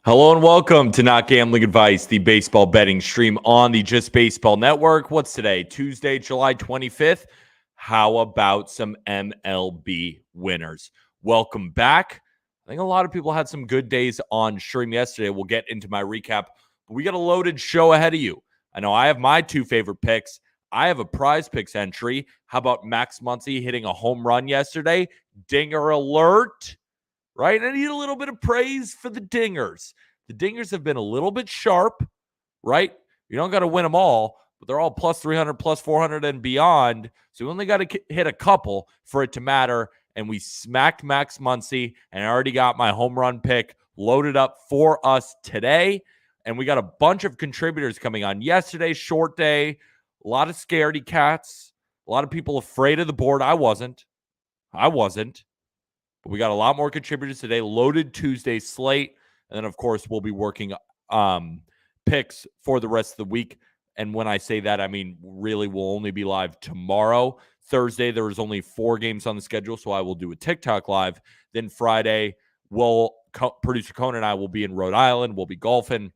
Hello and welcome to Not Gambling Advice, the baseball betting stream on the Just Baseball Network. What's today? Tuesday, July 25th. How about some MLB winners? Welcome back. I think a lot of people had some good days on stream yesterday. We'll get into my recap, but we got a loaded show ahead of you. I know I have my two favorite picks. I have a prize picks entry. How about Max Muncy hitting a home run yesterday? Dinger alert. Right? I need a little bit of praise for the dingers. The dingers have been a little bit sharp, right? You don't got to win them all, but they're all plus 300, plus 400 and beyond. So you only got to hit a couple for it to matter. And we smacked Max Muncy, and I already got my home run pick loaded up for us today. And we got a bunch of contributors coming on. Yesterday, short day, a lot of scaredy cats, a lot of people afraid of the board. I wasn't. But we got a lot more contributors today. Loaded Tuesday slate. And then, of course, we'll be working picks for the rest of the week. And when I say that, I mean, really, we'll only be live tomorrow. Thursday, there was only 4 games on the schedule, so I will do a TikTok live. Then Friday, producer Conan and I will be in Rhode Island. We'll be golfing.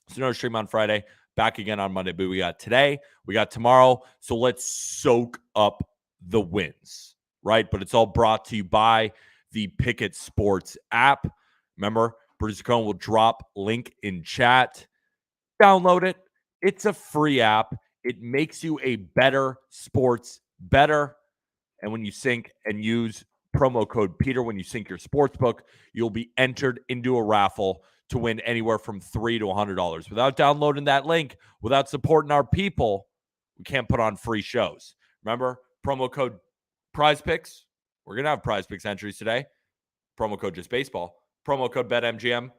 So no stream on Friday. Back again on Monday. But we got today. We got tomorrow. So let's soak up the wins, right? But it's all brought to you by the Pikkit Sports App. Remember, producer Cohen will drop link in chat. Download it. It's a free app. It makes you a better sports better. And when you sync and use promo code Peter when you sync your sports book, you'll be entered into a raffle to win anywhere from $3 to $100. Without downloading that link, without supporting our people, we can't put on free shows. Remember, promo code Prize Picks. We're going to have Prize Picks entries today. Promo code Just Baseball. Promo code BetMGM.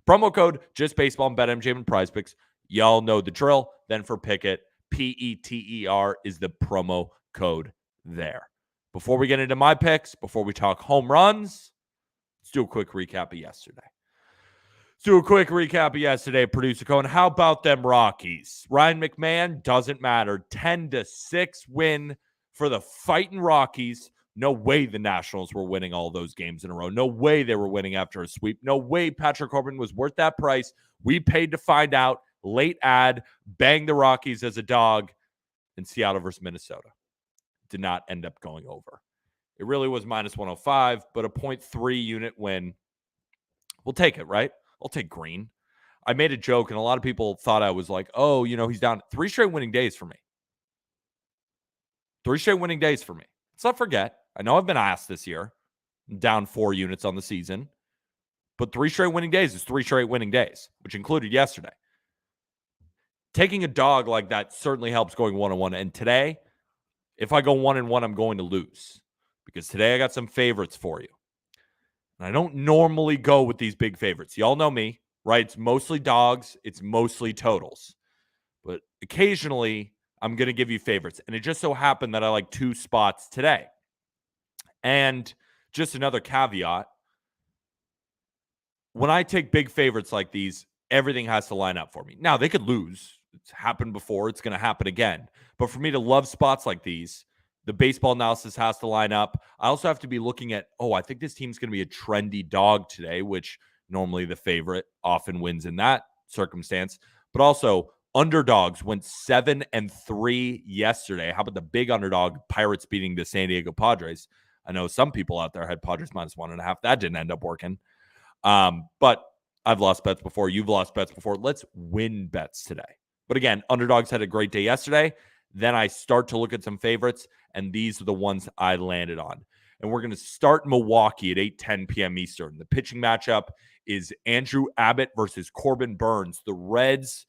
Promo code Just Baseball and BetMGM and Prize Picks. Y'all know the drill. Then for Pikkit, PETER is the promo code there. Before we get into my picks, before we talk home runs, let's do a quick recap of yesterday. Producer Cohen. How about them Rockies? Ryan McMahon, doesn't matter. 10-6 win for the fighting Rockies. No way the Nationals were winning all those games in a row. No way they were winning after a sweep. No way Patrick Corbin was worth that price. We paid to find out. Late ad, bang the Rockies as a dog in Seattle versus Minnesota. Did not end up going over. It really was minus 105, but a 0.3 unit win. We'll take it, right? I'll take green. I made a joke, and a lot of people thought I was like, oh, he's down 3 straight winning days for me. 3 straight winning days for me. Let's not forget. I know I've been asked this year. I'm down 4 units on the season. But 3 straight winning days is 3 straight winning days, which included yesterday. Taking a dog like that certainly helps going 1-1. And today, if I go 1-1, I'm going to lose. Because today I got some favorites for you. And I don't normally go with these big favorites. Y'all know me, right? It's mostly dogs. It's mostly totals. But occasionally, I'm going to give you favorites. And it just so happened that I like 2 spots today. And just another caveat, when I take big favorites like these, everything has to line up for me. Now, they could lose. It's happened before. It's going to happen again. But for me to love spots like these, the baseball analysis has to line up. I also have to be looking at, I think this team's going to be a trendy dog today, which normally the favorite often wins in that circumstance. But also, underdogs went 7-3 yesterday. How about the big underdog Pirates beating the San Diego Padres? I know some people out there had Padres minus 1.5. That didn't end up working. But I've lost bets before. You've lost bets before. Let's win bets today. But again, underdogs had a great day yesterday. Then I start to look at some favorites, and these are the ones I landed on. And we're going to start Milwaukee at 8:10 p.m. Eastern. The pitching matchup is Andrew Abbott versus Corbin Burns. The Reds,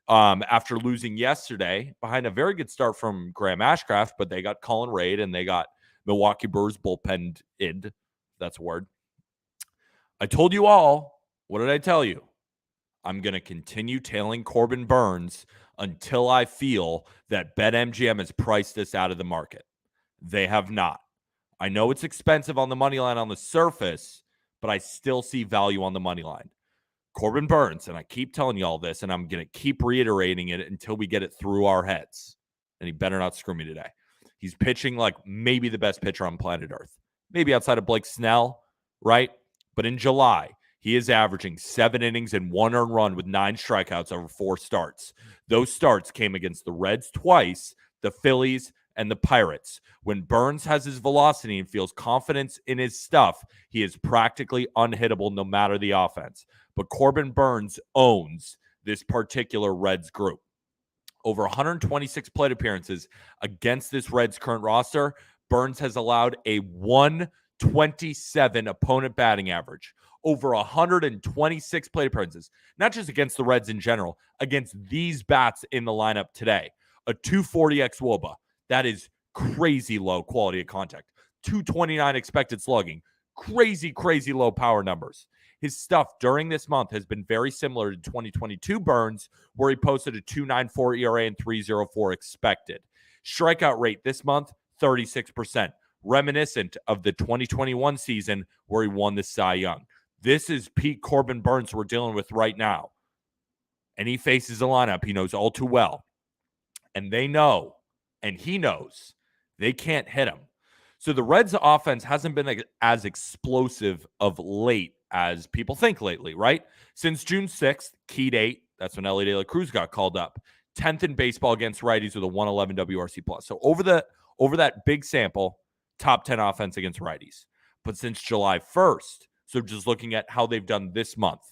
after losing yesterday, behind a very good start from Graham Ashcraft, but they got Colin Reid and they got Milwaukee Brewers bullpen id. That's a word. I told you all. What did I tell you? I'm going to continue tailing Corbin Burns until I feel that BetMGM has priced this out of the market. They have not. I know it's expensive on the money line on the surface, but I still see value on the money line. Corbin Burns, and I keep telling you all this, and I'm going to keep reiterating it until we get it through our heads. And he better not screw me today. He's pitching like maybe the best pitcher on planet Earth. Maybe outside of Blake Snell, right? But in July, He is averaging 7 innings and 1 earned run with 9 strikeouts over 4 starts. Those starts came against the Reds twice, the Phillies, and the Pirates. When Burns has his velocity and feels confidence in his stuff, he is practically unhittable no matter the offense. But Corbin Burns owns this particular Reds group. Over 126 plate appearances against this Reds current roster, Burns has allowed a 127 opponent batting average. Over 126 plate appearances, not just against the Reds in general, against these bats in the lineup today. A 240 xWOBA. That is crazy low quality of contact. 229 expected slugging. Crazy, crazy low power numbers. His stuff during this month has been very similar to 2022 Burns, where he posted a 2.94 ERA and 3.04 expected. Strikeout rate this month, 36%. Reminiscent of the 2021 season where he won the Cy Young. This is peak Corbin Burns we're dealing with right now. And he faces a lineup he knows all too well. And they know, and he knows, they can't hit him. So the Reds' offense hasn't been as explosive of late as people think lately, right? Since June 6th, key date, that's when Ellie De La Cruz got called up. 10th in baseball against righties with a 111 WRC+. So over that big sample, top 10 offense against righties. But since July 1st, so just looking at how they've done this month,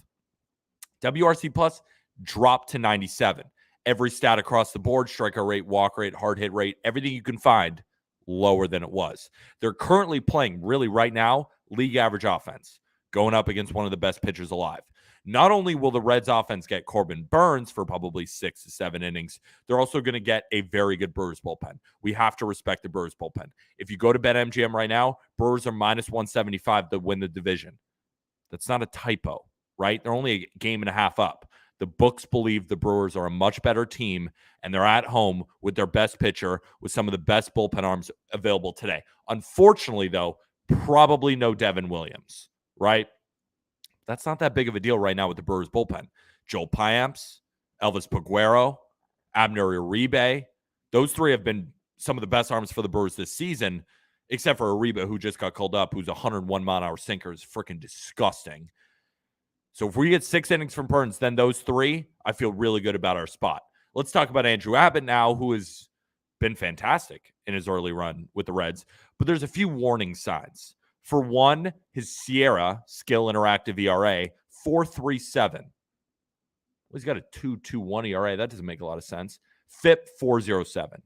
WRC plus dropped to 97. Every stat across the board, strikeout rate, walk rate, hard hit rate, everything you can find, lower than it was. They're currently playing, really right now, league average offense, going up against one of the best pitchers alive. Not only will the Reds offense get Corbin Burns for probably 6 to 7 innings, they're also going to get a very good Brewers bullpen. We have to respect the Brewers bullpen. If you go to BetMGM right now, Brewers are minus 175 to win the division. That's not a typo, right? They're only a game and a half up. The books believe the Brewers are a much better team, and they're at home with their best pitcher, with some of the best bullpen arms available today. Unfortunately, though, probably no Devin Williams, right? That's not that big of a deal right now with the Brewers bullpen. Joel Payamps, Elvis Paguero, Abner Uribe. Those three have been some of the best arms for the Brewers this season, except for Uribe, who just got called up, who's a 101-mile-an-hour sinker. Is freaking disgusting. So if we get 6 innings from Burns, then those 3, I feel really good about our spot. Let's talk about Andrew Abbott now, who has been fantastic in his early run with the Reds. But there's a few warning signs. For one, his Sierra skill interactive ERA, 4.37. Well, he's got a 2.21 ERA. That doesn't make a lot of sense. FIP 4.07.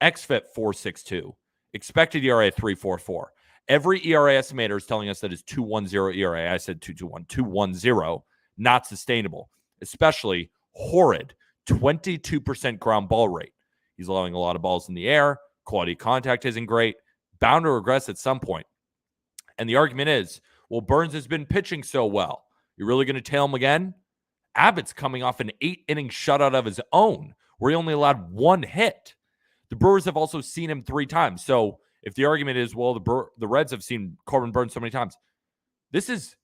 XFIP 4.62. Expected ERA 3.44. Every ERA estimator is telling us that his 2.10 ERA, I said 2.21, 2.10, not sustainable, especially horrid 22% ground ball rate. He's allowing a lot of balls in the air. Quality contact isn't great. Bound to regress at some point. And the argument is, well, Burns has been pitching so well. You're really going to tail him again? Abbott's coming off an 8-inning shutout of his own, where he only allowed 1 hit. The Brewers have also seen him 3 times. So if the argument is, well, the Reds have seen Corbin Burns so many times, this is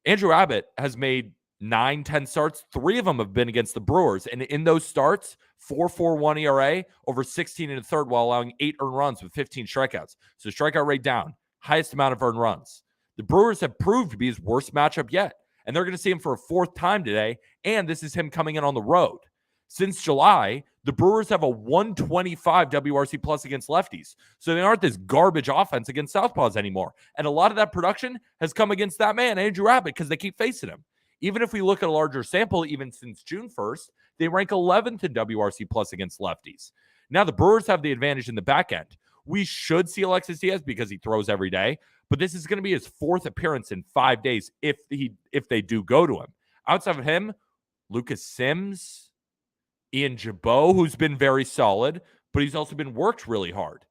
Andrew Abbott has made 9-10 starts. 3 of them have been against the Brewers. And in those starts, 4.41 ERA, over 16 in the third, while allowing 8 earned runs with 15 strikeouts. So strikeout rate down, highest amount of earned runs. The Brewers have proved to be his worst matchup yet. And they're going to see him for a 4th time today. And this is him coming in on the road. Since July, the Brewers have a 125 WRC plus against lefties. So they aren't this garbage offense against southpaws anymore. And a lot of that production has come against that man, Andrew Abbott, because they keep facing him. Even if we look at a larger sample, even since June 1st, they rank 11th in WRC plus against lefties. Now the Brewers have the advantage in the back end. We should see Alexis Diaz because he throws every day, but this is going to be his 4th appearance in 5 days if they do go to him. Outside of him, Lucas Sims, Ian Jabot, who's been very solid, but he's also been worked really hard.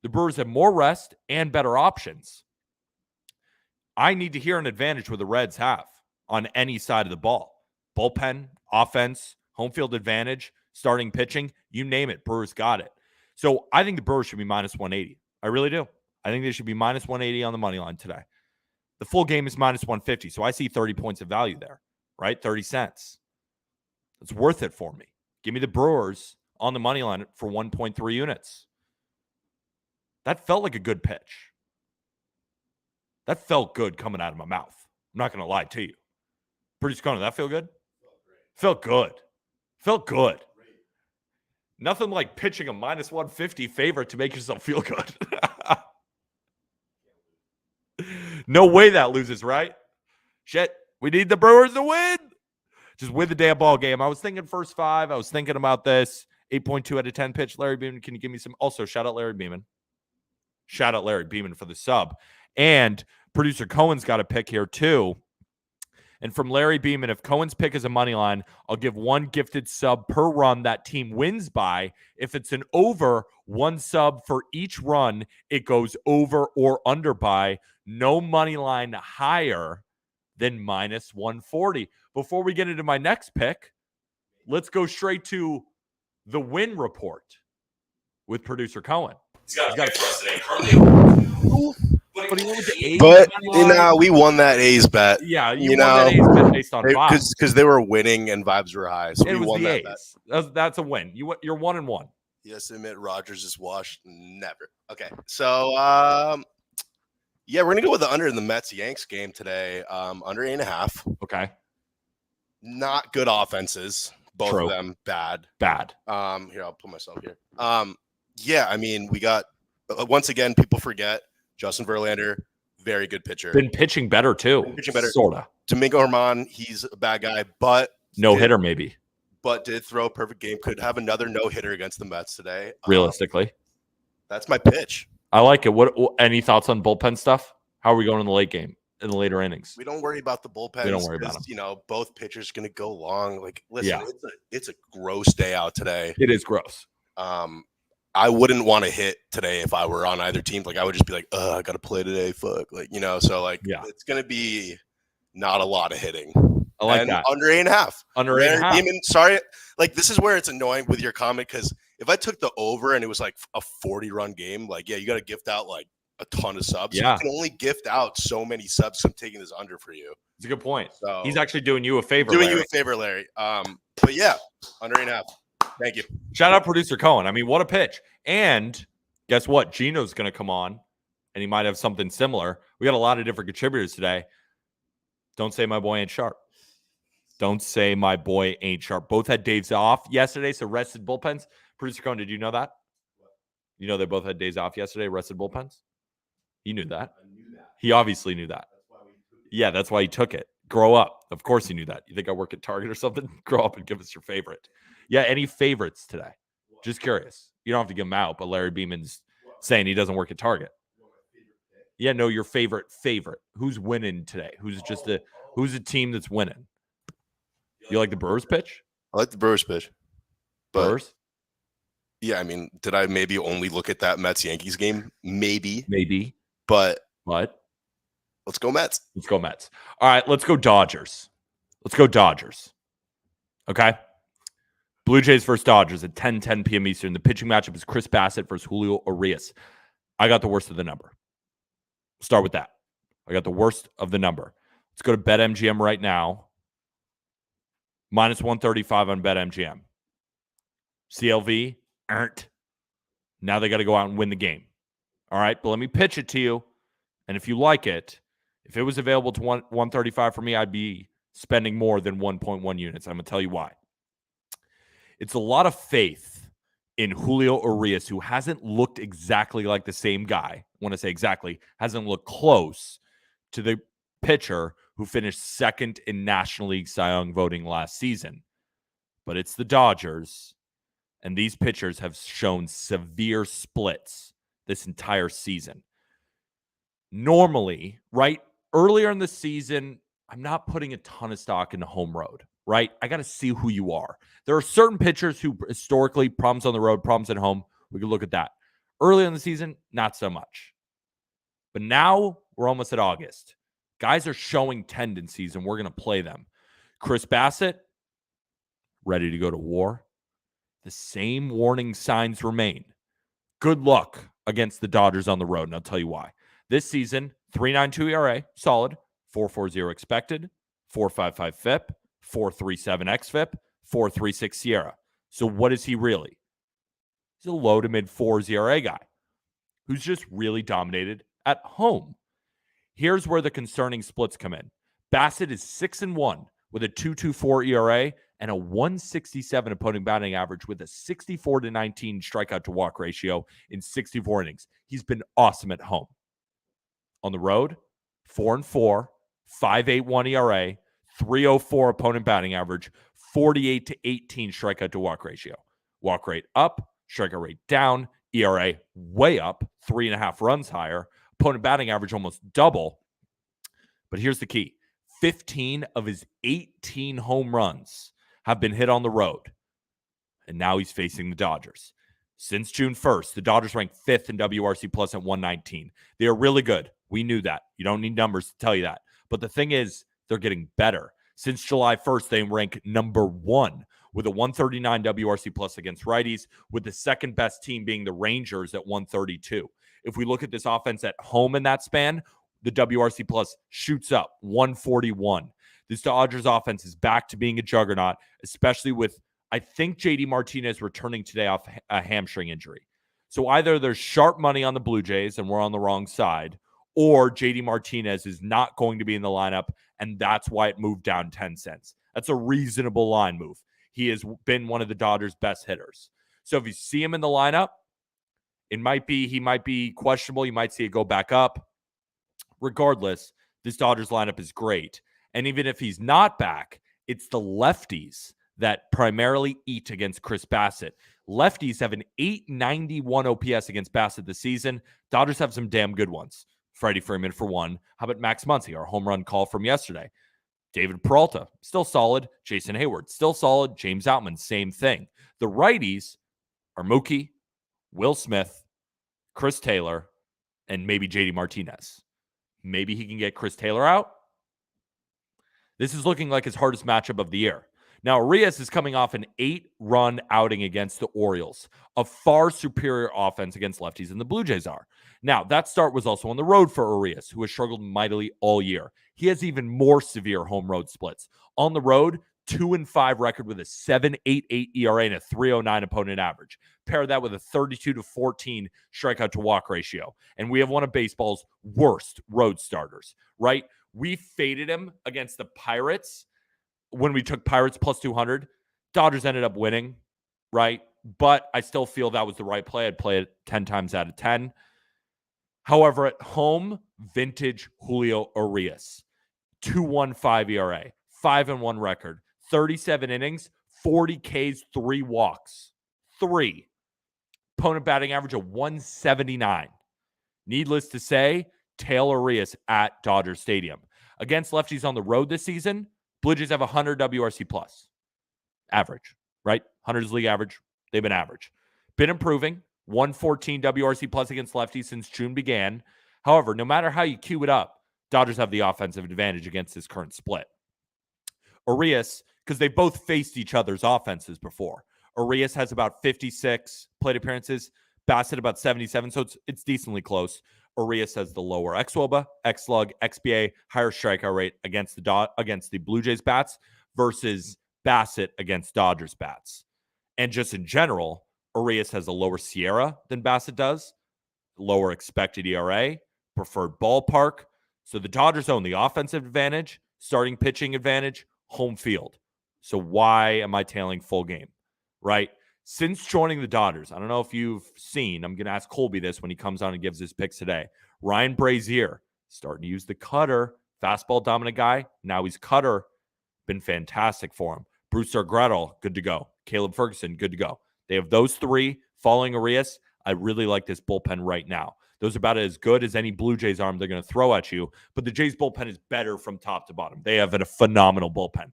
The Brewers have more rest and better options. I need to hear an advantage where the Reds have on any side of the ball. Bullpen, offense, home field advantage, starting pitching, you name it, Brewers got it. So I think the Brewers should be minus 180. I really do. I think they should be minus 180 on the money line today. The full game is minus 150, so I see 30 points of value there, right? 30 cents. It's worth it for me. Give me the Brewers on the money line for 1.3 units. That felt like a good pitch. That felt good coming out of my mouth. I'm not going to lie to you. Producer Conan, that feel good? Felt good. Felt good. Nothing like pitching a minus 150 favorite to make yourself feel good. No way that loses, right? Shit, we need the Brewers to win. Just win the damn ball game. I was thinking first 5. I was thinking about this. 8.2 out of 10 pitch. Larry Beeman, can you give me some? Also, shout out Larry Beeman. Shout out Larry Beeman for the sub. And producer Cohen's got a pick here too. And from Larry Beeman, if Cohen's pick is a money line, I'll give 1 gifted sub per run that team wins by. If it's an over, 1 sub for each run it goes over or under by. No money line higher than minus 140. Before we get into my next pick, let's go straight to the win report with producer Cohen. He's got a pick for us today. Currently, but he went with the A's. But we won that A's bet. Yeah, you won that A's bet based on vibes. Because they were winning and vibes were high. So it we was won the that A's. bet. That's a win. You're 1-1. Yes, admit Rogers is washed. Never. Okay. So we're gonna go with the under in the Mets-Yanks game today. Under 8.5. Okay. Not good offenses. Both True. of them bad. Bad. Here, I'll put myself here. I mean, we got once again, people forget Justin Verlander, very good pitcher. Been pitching better too. Pitching better. Sorta. Domingo Germán, he's a bad guy, but No hitter maybe. But did throw a perfect game. Could have another no hitter against the Mets today. Realistically. That's my pitch. I like it. What any thoughts on bullpen stuff? How are we going in the late game, in the later innings? We don't worry about the bullpen. We don't worry about them. You know, both pitchers going to go long. Like, listen, Yeah. it's a gross day out today. It is gross. I wouldn't want to hit today if I were on either team. Like, I would just be like, I got to play today. Fuck. Like, you know, so like, it's going to be not a lot of hitting. I like that. Under 8.5. Under 8.5. Demon, sorry. Like, this is where it's annoying with your comment because if I took the over and it was like a 40-run game, like, you got to gift out like a ton of subs. Yeah. You can only gift out so many subs. So I'm taking this under for you. It's a good point. So he's actually doing you a favor. Doing Larry. you a favor, Larry. But yeah, under 8.5. Thank you. Shout out producer Cohen. I mean, what a pitch. And guess what? Gino's going to come on and he might have something similar. We got a lot of different contributors today. Don't say my boy ain't sharp. Don't say my boy ain't sharp. Both had days off yesterday, so rested bullpens. Producer Cohen, did you know that? You know they both had days off yesterday, rested bullpens? He knew that. I knew that. He obviously knew that. Yeah, that's why he took it. Grow up. Of course he knew that. You think I work at Target or something? Grow up and give us your favorite. Yeah, any favorites today? Just curious. You don't have to give them out, but Larry Beeman's saying he doesn't work at Target. Yeah, no, your favorite. Who's winning today? Who's a team that's winning? You like the Brewers pitch? I like the Brewers pitch. But Brewers? yeah, I mean, did I maybe only look at that Mets-Yankees game? Maybe. But let's go Mets. Let's go Mets. All right, let's go Dodgers. Okay? Blue Jays versus Dodgers at 10 p.m. Eastern. The pitching matchup is Chris Bassett versus Julio Urias. I got the worst of the number. Start with that. I got the worst of the number. Let's go to BetMGM right now. Minus 135 on BetMGM. CLV, earned. Now they got to go out and win the game. All right, but let me pitch it to you. And if you like it, if it was available to 135 for me, I'd be spending more than 1.1 units. I'm going to tell you why. It's a lot of faith in Julio Urias, who hasn't looked exactly like the same guy. When I say exactly, hasn't looked close to the pitcher who finished second in National League Cy Young voting last season. But it's the Dodgers, and these pitchers have shown severe splits this entire season. Normally, right, earlier in the season, I'm not putting a ton of stock into home road, right? I got to see who you are. There are certain pitchers who historically, problems on the road, problems at home. We could look at that. Early in the season, not so much. But now we're almost at August. Guys are showing tendencies, and we're going to play them. Chris Bassett, ready to go to war. The same warning signs remain. Good luck against the Dodgers on the road, and I'll tell you why. This season, 3.92 ERA, solid, 4.40 expected, 4.55 FIP, 4.37 xFIP, 4.36 Sierra. So what is he really? He's a low to mid 4s ERA guy who's just really dominated at home. Here's where the concerning splits come in. Bassett is 6-1 with a 2.24 ERA and a 167 opponent batting average with a 64-19 strikeout to walk ratio in 64 innings. He's been awesome at home. On the road, 4-4, 5.81 ERA, 3.04 opponent batting average, 48-18 strikeout to walk ratio. Walk rate up, strikeout rate down, ERA way up, 3.5 runs higher, opponent batting average almost double. But here's the key. 15 of his 18 home runs have been hit on the road. And now he's facing the Dodgers. Since June 1st, the Dodgers ranked 5th in WRC plus at 119. They are really good. We knew that. You don't need numbers to tell you that. But the thing is, they're getting better. Since July 1st, they rank number 1 with a 139 WRC plus against righties, with the second best team being the Rangers at 132. If we look at this offense at home in that span, the WRC plus shoots up 141. This Dodgers offense is back to being a juggernaut, especially with, I think, JD Martinez returning today off a hamstring injury. So either there's sharp money on the Blue Jays and we're on the wrong side, or JD Martinez is not going to be in the lineup, and that's why it moved down 10 cents. That's a reasonable line move. He has been one of the Dodgers' best hitters. So if you see him in the lineup, he might be questionable. You might see it go back up. Regardless, this Dodgers lineup is great. And even if he's not back, it's the lefties that primarily eat against Chris Bassett. Lefties have an 891 OPS against Bassett this season. Dodgers have some damn good ones. Freddie Freeman for one. How about Max Muncy, our home run call from yesterday? David Peralta, still solid. Jason Hayward, still solid. James Outman, same thing. The righties are Mookie, Will Smith, Chris Taylor, and maybe JD Martinez. Maybe he can get Chris Taylor out. This is looking like his hardest matchup of the year. Now, Arias is coming off an 8-run outing against the Orioles, a far superior offense against lefties than the Blue Jays are. Now, that start was also on the road for Arias, who has struggled mightily all year. He has even more severe home road splits. On the road, 2-5 record with a 7.88 ERA and a 3.09 opponent average. Pair that with a 32-14 strikeout to walk ratio. And we have one of baseball's worst road starters, right? We faded him against the Pirates when we took Pirates plus 200. Dodgers ended up winning, right? But I still feel that was the right play. I'd play it 10 times out of 10. However, at home, vintage Julio Arias, 2.15 ERA, 5-1 record, 37 innings, 40 Ks, 3 walks, 3. Opponent batting average of 179. Needless to say, Taylor Arias at Dodger Stadium. Against lefties on the road this season, Blue Jays have 100 WRC plus. Average, right? 100 is league average. They've been average. Been improving. 114 WRC plus against lefties since June began. However, no matter how you cue it up, Dodgers have the offensive advantage against this current split. Arias, because they both faced each other's offenses before. Arias has about 56 plate appearances. Bassett about 77, so it's decently close. Arias has the lower xWOBA, xSlug, xBA, higher strikeout rate against the Blue Jays bats versus Bassett against Dodgers bats. And just in general, Arias has a lower Sierra than Bassett does, lower expected ERA, preferred ballpark. So the Dodgers own the offensive advantage, starting pitching advantage, home field. So why am I tailing full game, right? Since joining the Dodgers, I don't know if you've seen, I'm going to ask Colby this when he comes on and gives his picks today. Ryan Brazier starting to use the cutter, fastball dominant guy. Now he's cutter. Been fantastic for him. Brusdar Graterol, good to go. Caleb Ferguson, good to go. They have those 3 following Arias. I really like this bullpen right now. Those are about as good as any Blue Jays arm they're going to throw at you. But the Jays bullpen is better from top to bottom. They have a phenomenal bullpen.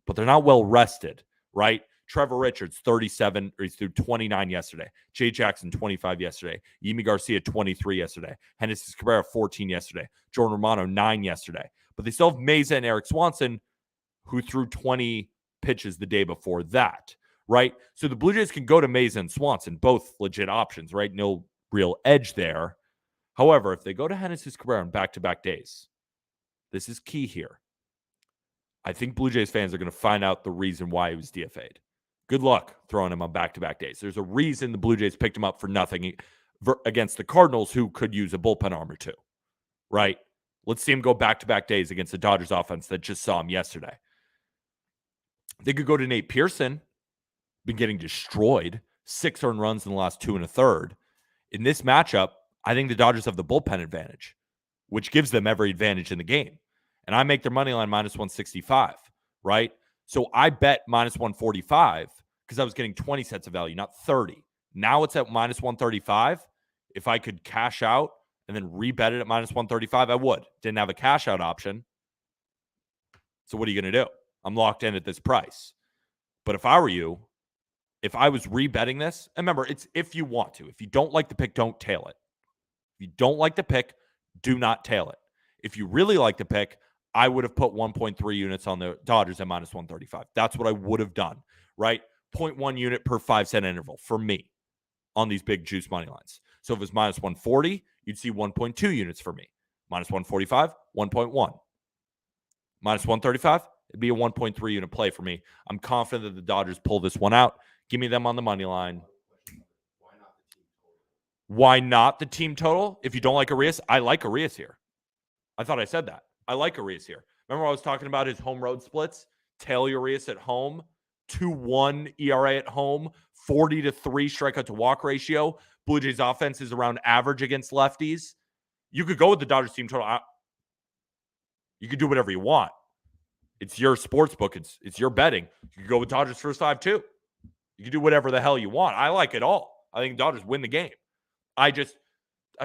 But they're not well rested, right? Trevor Richards, 37, or he's through 29 yesterday. Jay Jackson, 25 yesterday. Yimi Garcia, 23 yesterday. Genesis Cabrera, 14 yesterday. Jordan Romano, 9 yesterday. But they still have Meza and Eric Swanson, who threw 20 pitches the day before that, right? So the Blue Jays can go to Meza and Swanson, both legit options, right? No real edge there. However, if they go to Genesis Cabrera on back-to-back days, this is key here. I think Blue Jays fans are going to find out the reason why he was DFA'd. Good luck throwing him on back-to-back days. There's a reason the Blue Jays picked him up for nothing against the Cardinals, who could use a bullpen arm or two, right? Let's see him go back-to-back days against the Dodgers offense that just saw him yesterday. They could go to Nate Pearson, been getting destroyed, 6 earned runs in the last 2 1/3. In this matchup, I think the Dodgers have the bullpen advantage, which gives them every advantage in the game. And I make their money line minus 165, right? So I bet minus 145 because I was getting 20 cents of value, not 30. Now it's at minus 135. If I could cash out and then rebet it at minus 135, I would. Didn't have a cash out option. So what are you going to do? I'm locked in at this price. But if I were you, if I was rebetting this, and remember, it's if you want to. If you don't like the pick, don't tail it. If you don't like the pick, do not tail it. If you really like the pick, I would have put 1.3 units on the Dodgers at minus 135. That's what I would have done, right? 0.1 unit per 5-cent interval for me on these big juice money lines. So if it was minus 140, you'd see 1.2 units for me. Minus 145, 1.1. Minus 135, it'd be a 1.3 unit play for me. I'm confident that the Dodgers pull this one out. Give me them on the money line. Why not the team total? If you don't like Arias, I like Arias here. I thought I said that. I like Arias here. Remember I was talking about his home road splits? Tail Arias at home, 2.1 ERA at home, 40-3 strikeout to walk ratio. Blue Jays offense is around average against lefties. You could go with the Dodgers team total. You could do whatever you want. It's your sports book. It's your betting. You could go with Dodgers first 5 too. You can do whatever the hell you want. I like it all. I think Dodgers win the game. I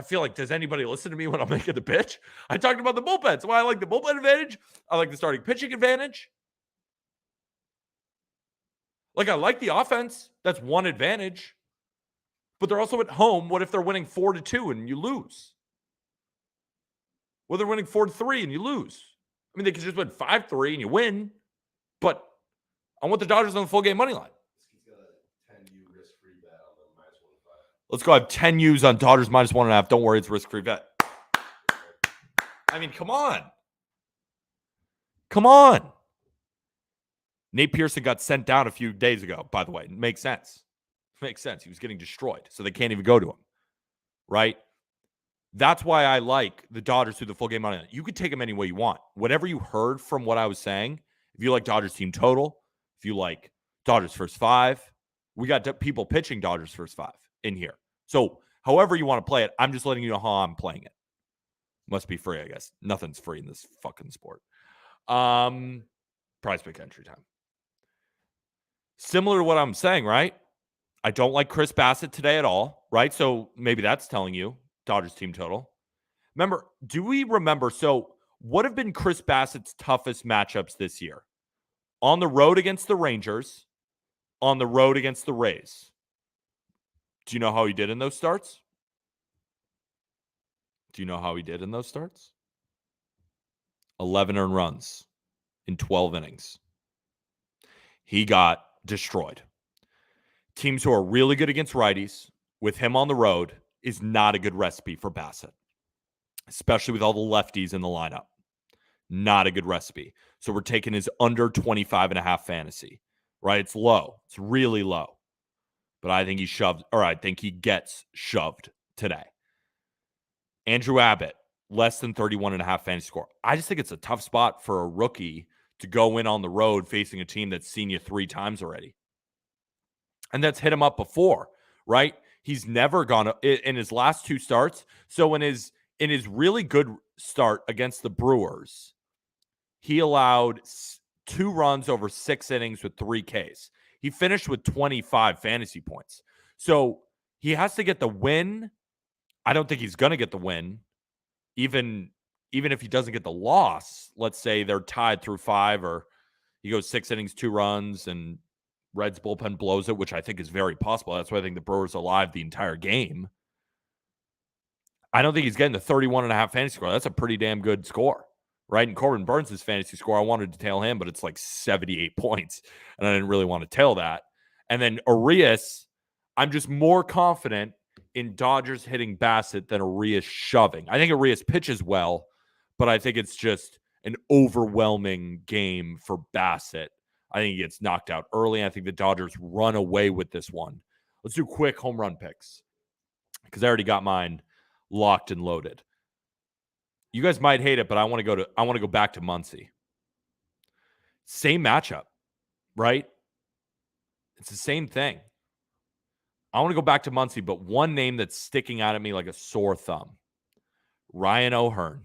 feel like, does anybody listen to me when I'm making the pitch? I talked about the bullpen. So I like the bullpen advantage. I like the starting pitching advantage. Like, I like the offense. That's one advantage. But they're also at home. What if they're winning 4-2 and you lose? Well, they're winning 4-3 and you lose. I mean, they could just win 5-3 and you win. But I want the Dodgers on the full game money line. Let's go have 10 U's on Dodgers minus 1.5. Don't worry, it's risk-free bet. I mean, come on. Come on. Nate Pearson got sent down a few days ago, by the way. Makes sense. Makes sense. He was getting destroyed, so they can't even go to him. Right? That's why I like the Dodgers through the full game money line. You could take them any way you want. Whatever you heard from what I was saying, if you like Dodgers team total, if you like Dodgers first 5, we got people pitching Dodgers first 5 in here. So however you want to play it, I'm just letting you know how I'm playing it. Must be free, I guess. Nothing's free in this fucking sport. Prize pick entry time. Similar to what I'm saying, right? I don't like Chris Bassett today at all, right? So maybe that's telling you Dodgers team total. Remember, do we remember? So what have been Chris Bassett's toughest matchups this year? On the road against the Rangers, on the road against the Rays. Do you know how he did in those starts? Do you know how he did in those starts? 11 earned runs in 12 innings. He got destroyed. Teams who are really good against righties with him on the road is not a good recipe for Bassett, especially with all the lefties in the lineup. Not a good recipe. So we're taking his under 25.5 fantasy, right? It's low. It's really low. But I think I think he gets shoved today. Andrew Abbott, less than 31.5 fantasy score. I just think it's a tough spot for a rookie to go in on the road facing a team that's seen you 3 times already. And that's hit him up before, right? He's never gone in his last 2 starts. So in his really good start against the Brewers, he allowed 2 runs over 6 innings with 3 Ks. He finished with 25 fantasy points. So he has to get the win. I don't think he's going to get the win. Even if he doesn't get the loss, let's say they're tied through 5 or he goes 6 innings, 2 runs, and Reds bullpen blows it, which I think is very possible. That's why I think the Brewers are alive the entire game. I don't think he's getting the 31.5 fantasy score. That's a pretty damn good score, right? And Corbin Burns' fantasy score, I wanted to tail him, but it's like 78 points, and I didn't really want to tail that. And then Arias, I'm just more confident in Dodgers hitting Bassett than Arias shoving. I think Arias pitches well, but I think it's just an overwhelming game for Bassett. I think he gets knocked out early. I think the Dodgers run away with this one. Let's do quick home run picks because I already got mine locked and loaded. You guys might hate it, but I want to go back to Muncie. Same matchup. right? It's the same thing. I want to go back to Muncie, but one name that's sticking out at me like a sore thumb. Ryan O'Hearn.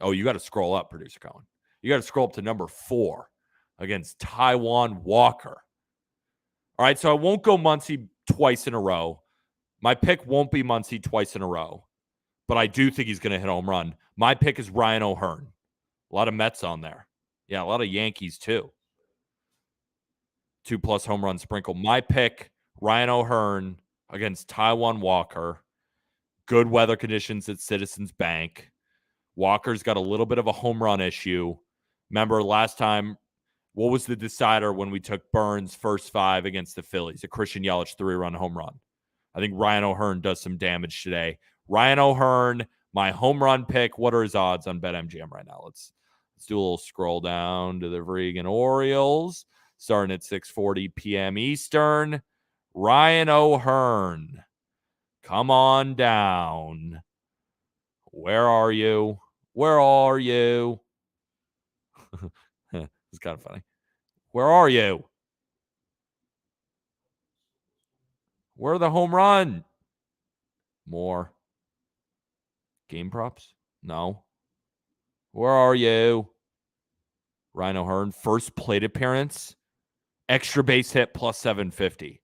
Oh, you got to scroll up, producer Colin. You got to scroll up to number 4 against Taiwan Walker. All right, so I won't go Muncie twice in a row. My pick won't be Muncie twice in a row, but I do think he's going to hit a home run. My pick is Ryan O'Hearn. A lot of Mets on there. Yeah, a lot of Yankees too. 2+ home run sprinkle. My pick, Ryan O'Hearn against Taiwan Walker. Good weather conditions at Citizens Bank. Walker's got a little bit of a home run issue. Remember last time, what was the decider when we took Burns' first 5 against the Phillies? A Christian Yelich 3-run home run. I think Ryan O'Hearn does some damage today. Ryan O'Hearn, my home run pick. What are his odds on BetMGM right now? Let's do a little scroll down to the Vegan Orioles. Starting at 6:40 p.m. Eastern. Ryan O'Hearn, come on down. Where are you? Where are you? It's kind of funny. Where are you? Where are the home run? More. Game props? No. Where are you? Ryan O'Hearn, first plate appearance. Extra base hit plus 750.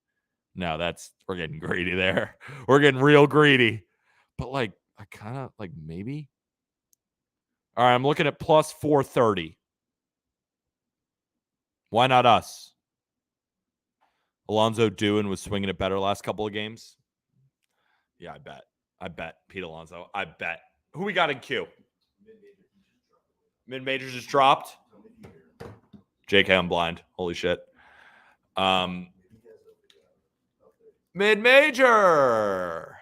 No, we're getting greedy there. We're getting real greedy. But I kind of maybe. All right, I'm looking at plus 430. Why not us? Alonzo Dewin was swinging it better last couple of games. Yeah, I bet. Pete Alonso. I bet. Who we got in queue? Mid-majors just dropped. JK, I'm blind. Holy shit. Mid-major.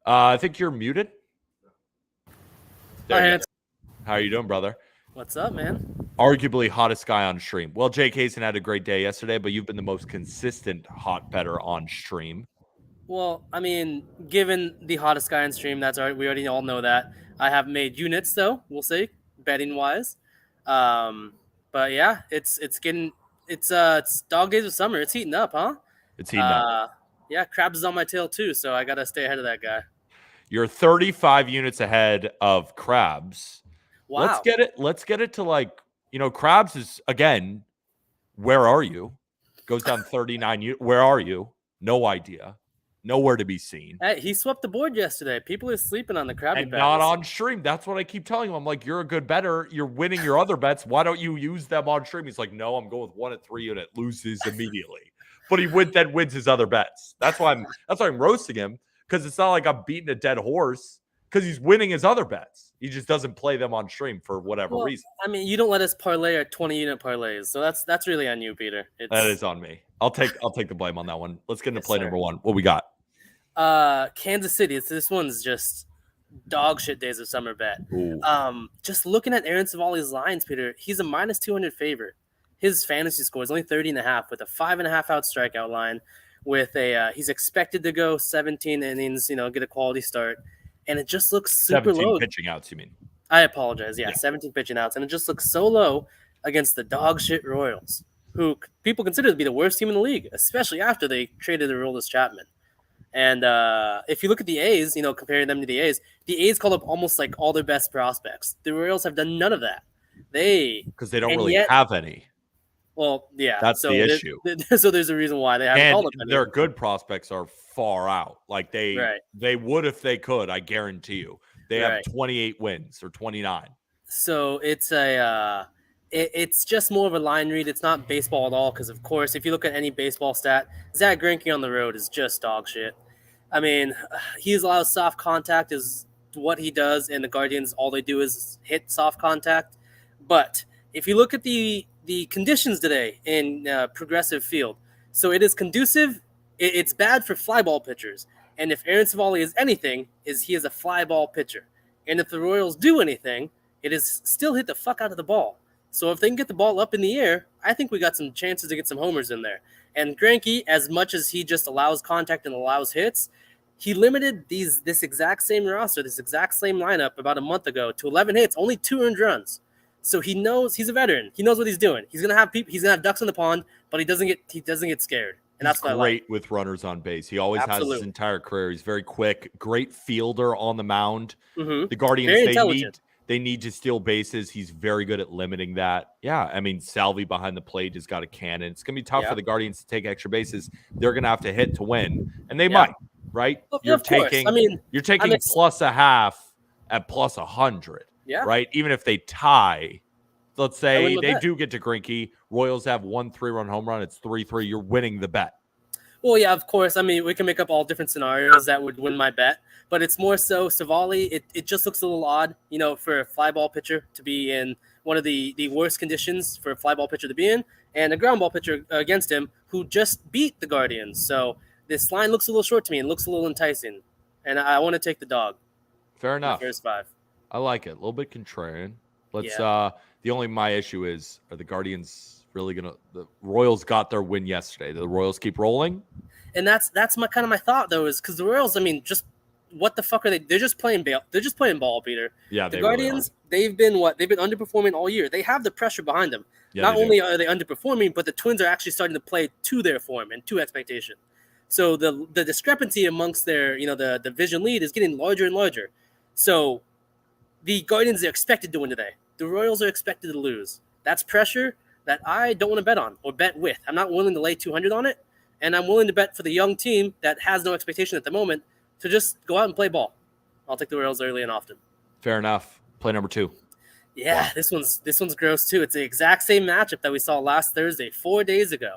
I think you're muted. How are you doing, brother? What's up, man? Arguably hottest guy on stream. Well, Jake Hazen had a great day yesterday, but you've been the most consistent hot better on stream. Well, I mean, given the hottest guy on stream, that's all right. We already all know that. I have made units, though, we'll say, betting-wise. But yeah, it's dog days of summer. It's heating up, huh? It's heating up. Yeah, Krabs is on my tail, too, so I got to stay ahead of that guy. You're 35 units ahead of Krabs. Wow. Let's get it to Krabs is, again, where are you? Goes down 39 units. Where are you? No idea. Nowhere to be seen. Hey, he swept the board yesterday. People are sleeping on the Krabby and not on stream. That's what I keep telling him. I'm like, you're a good bettor. You're winning your other bets. Why don't you use them on stream? He's like, no, I'm going with 1 at 3 unit. Loses immediately. But he wins his other bets. That's why I'm roasting him, because it's not like I'm beating a dead horse, because he's winning his other bets. He just doesn't play them on stream for whatever reason. I mean, you don't let us parlay our 20-unit parlays, so that's really on you, Peter. That is on me. I'll take the blame on that one. Let's get into play number 1. What we got? Kansas City. This one's just dog shit days of summer bet. Ooh. Just looking at Aaron Savali's lines, Peter, he's a minus 200 favorite. His fantasy score is only 30.5 with a 5.5 out strikeout line. With he's expected to go 17 innings, get a quality start, and it just looks super 17 low. Pitching outs, you mean? I apologize. Yeah, 17 pitching outs, and it just looks so low against the dog shit Royals, who people consider to be the worst team in the league, especially after they traded Aroldis Chapman. And if you look at the A's, comparing them to the A's called up almost like all their best prospects. The Royals have done none of that. Because they don't really have any. Well, yeah. That's the issue. So there's a reason why they haven't called up any. Their good prospects are far out. Like they would if they could, I guarantee you. They have 28 wins or 29. So it's just more of a line read. It's not baseball at all because, of course, if you look at any baseball stat, Zach Greinke on the road is just dog shit. I mean, he's allowed soft contact is what he does, and the Guardians, all they do is hit soft contact. But if you look at the conditions today in Progressive Field, so it is conducive. It's bad for fly ball pitchers. And if Aaron Savali is anything, he is a fly ball pitcher. And if the Royals do anything, it is still hit the fuck out of the ball. So if they can get the ball up in the air, I think we got some chances to get some homers in there. And Greinke, as much as he just allows contact and allows hits, he limited this exact same roster, this exact same lineup about a month ago to 11 hits, only 2 earned runs. So he knows he's a veteran. He knows what he's doing. He's gonna have people. He's gonna have ducks in the pond, but he doesn't get scared. And that's what I like. Great with runners on base. He always has his entire career. He's very quick, great fielder on the mound. Mm-hmm. The Guardians, they need to steal bases. He's very good at limiting that. Yeah, I mean, Salvi behind the plate has got a cannon. It's going to be tough for the Guardians to take extra bases. They're going to have to hit to win, and they might, right? Well, you're taking plus a half at plus 100, right? Even if they tie, let's say they do get to Greinke, Royals have 1 3-run home run. It's 3-3. You're winning the bet. Well, yeah, of course. I mean, we can make up all different scenarios that would win my bet, but it's more so Savali. It just looks a little odd, for a fly ball pitcher to be in one of the worst conditions for a fly ball pitcher to be in, and a ground ball pitcher against him who just beat the Guardians. So this line looks a little short to me and looks a little enticing, and I want to take the dog. Fair enough. First 5. I like it. A little bit contrarian. My issue is, are the Guardians really gonna? The Royals got their win yesterday. Do the Royals keep rolling? And that's my thought though, is because the Royals, I mean, just what the fuck are they? They're just playing ball, Peter. Yeah, the Guardians, really they've been underperforming all year. They have the pressure behind them. Yeah, Not only are they underperforming, but the Twins are actually starting to play to their form and to expectation. So the discrepancy amongst their the division lead is getting larger and larger. So the Guardians are expected to win today. The Royals are expected to lose. That's pressure that I don't want to bet on or bet with. I'm not willing to lay 200 on it, and I'm willing to bet for the young team that has no expectation at the moment to just go out and play ball. I'll take the Royals early and often. Fair enough. Play number 2. Yeah, wow. This one's gross too. It's the exact same matchup that we saw last Thursday, 4 days ago.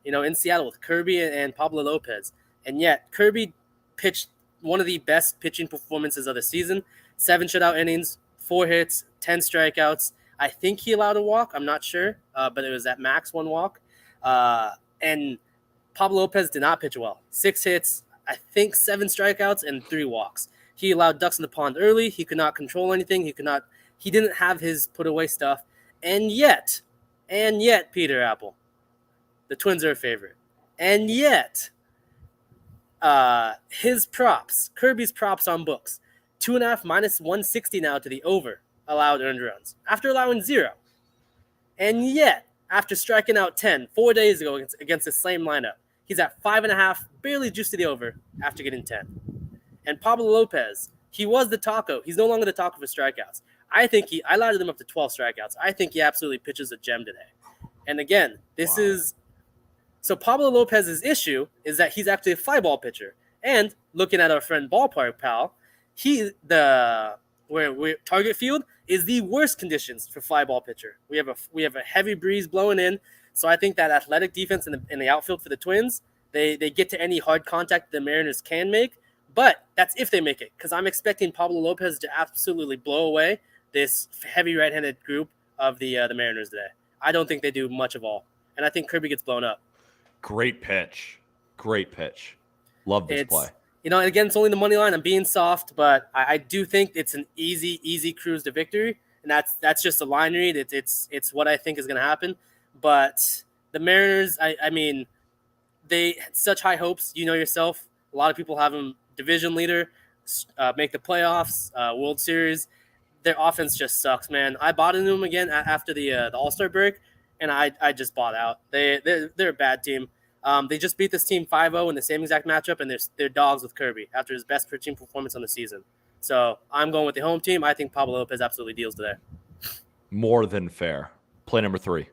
In Seattle with Kirby and Pablo Lopez, and yet Kirby pitched one of the best pitching performances of the season. 7 shutout innings, 4 hits, 10 strikeouts. I think he allowed a walk. I'm not sure, but it was at max 1 walk. And Pablo Lopez did not pitch well. 6 hits, I think 7 strikeouts, and 3 walks. He allowed ducks in the pond early. He could not control anything. He didn't have his put away stuff. And yet, Peter Apple, the Twins are a favorite. And yet, Kirby's props on books, 2.5 minus 160 now to the over allowed earned runs after allowing 0. And yet, after striking out 10 4 days ago against the same lineup, he's at 5.5, barely juiced to the over after getting 10. And Pablo Lopez, he was the taco. He's no longer the taco for strikeouts. I allowed him up to 12 strikeouts. I think he absolutely pitches a gem today. And again, so Pablo Lopez's issue is that he's actually a fly ball pitcher. And looking at our friend Ballpark Pal, where target field is the worst conditions for fly ball pitcher. We have a heavy breeze blowing in, so I think that athletic defense in the outfield for the Twins, they get to any hard contact the Mariners can make, but that's if they make it, because I'm expecting Pablo Lopez to absolutely blow away this heavy right-handed group of the Mariners today. I don't think they do much of all, and I think Kirby gets blown up. Great pitch. Love this play. And again, it's only the money line. I'm being soft, but I do think it's an easy cruise to victory, and that's just a line read. It's what I think is going to happen. But the Mariners, I mean, they had such high hopes. You know yourself. A lot of people have them division leader, make the playoffs, World Series. Their offense just sucks, man. I bought into them again after the All-Star break, and I just bought out. They're a bad team. They just beat this team 5-0 in the same exact matchup, and they're dogs with Kirby after his best pitching performance on the season. So I'm going with the home team. I think Pablo Lopez absolutely deals today. More than fair. Play number 3.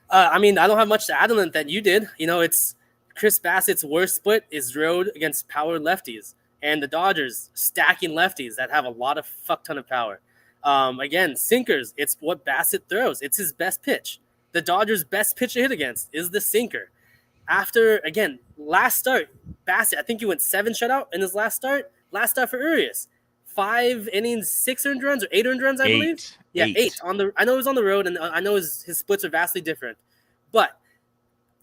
I mean, I don't have much to add on it that you did. It's Chris Bassett's worst split is road against power lefties, and the Dodgers stacking lefties that have a lot of fuck ton of power. Again, sinkers, it's what Bassett throws. It's his best pitch. The Dodgers' best pitch to hit against is the sinker. After, again, last start, Bassett, I think he went 7 shutout in his last start. Last start for Urias. 5 innings, 6 earned runs or 8 earned runs, I believe. Yeah, 8. I know he was on the road, and I know his splits are vastly different. But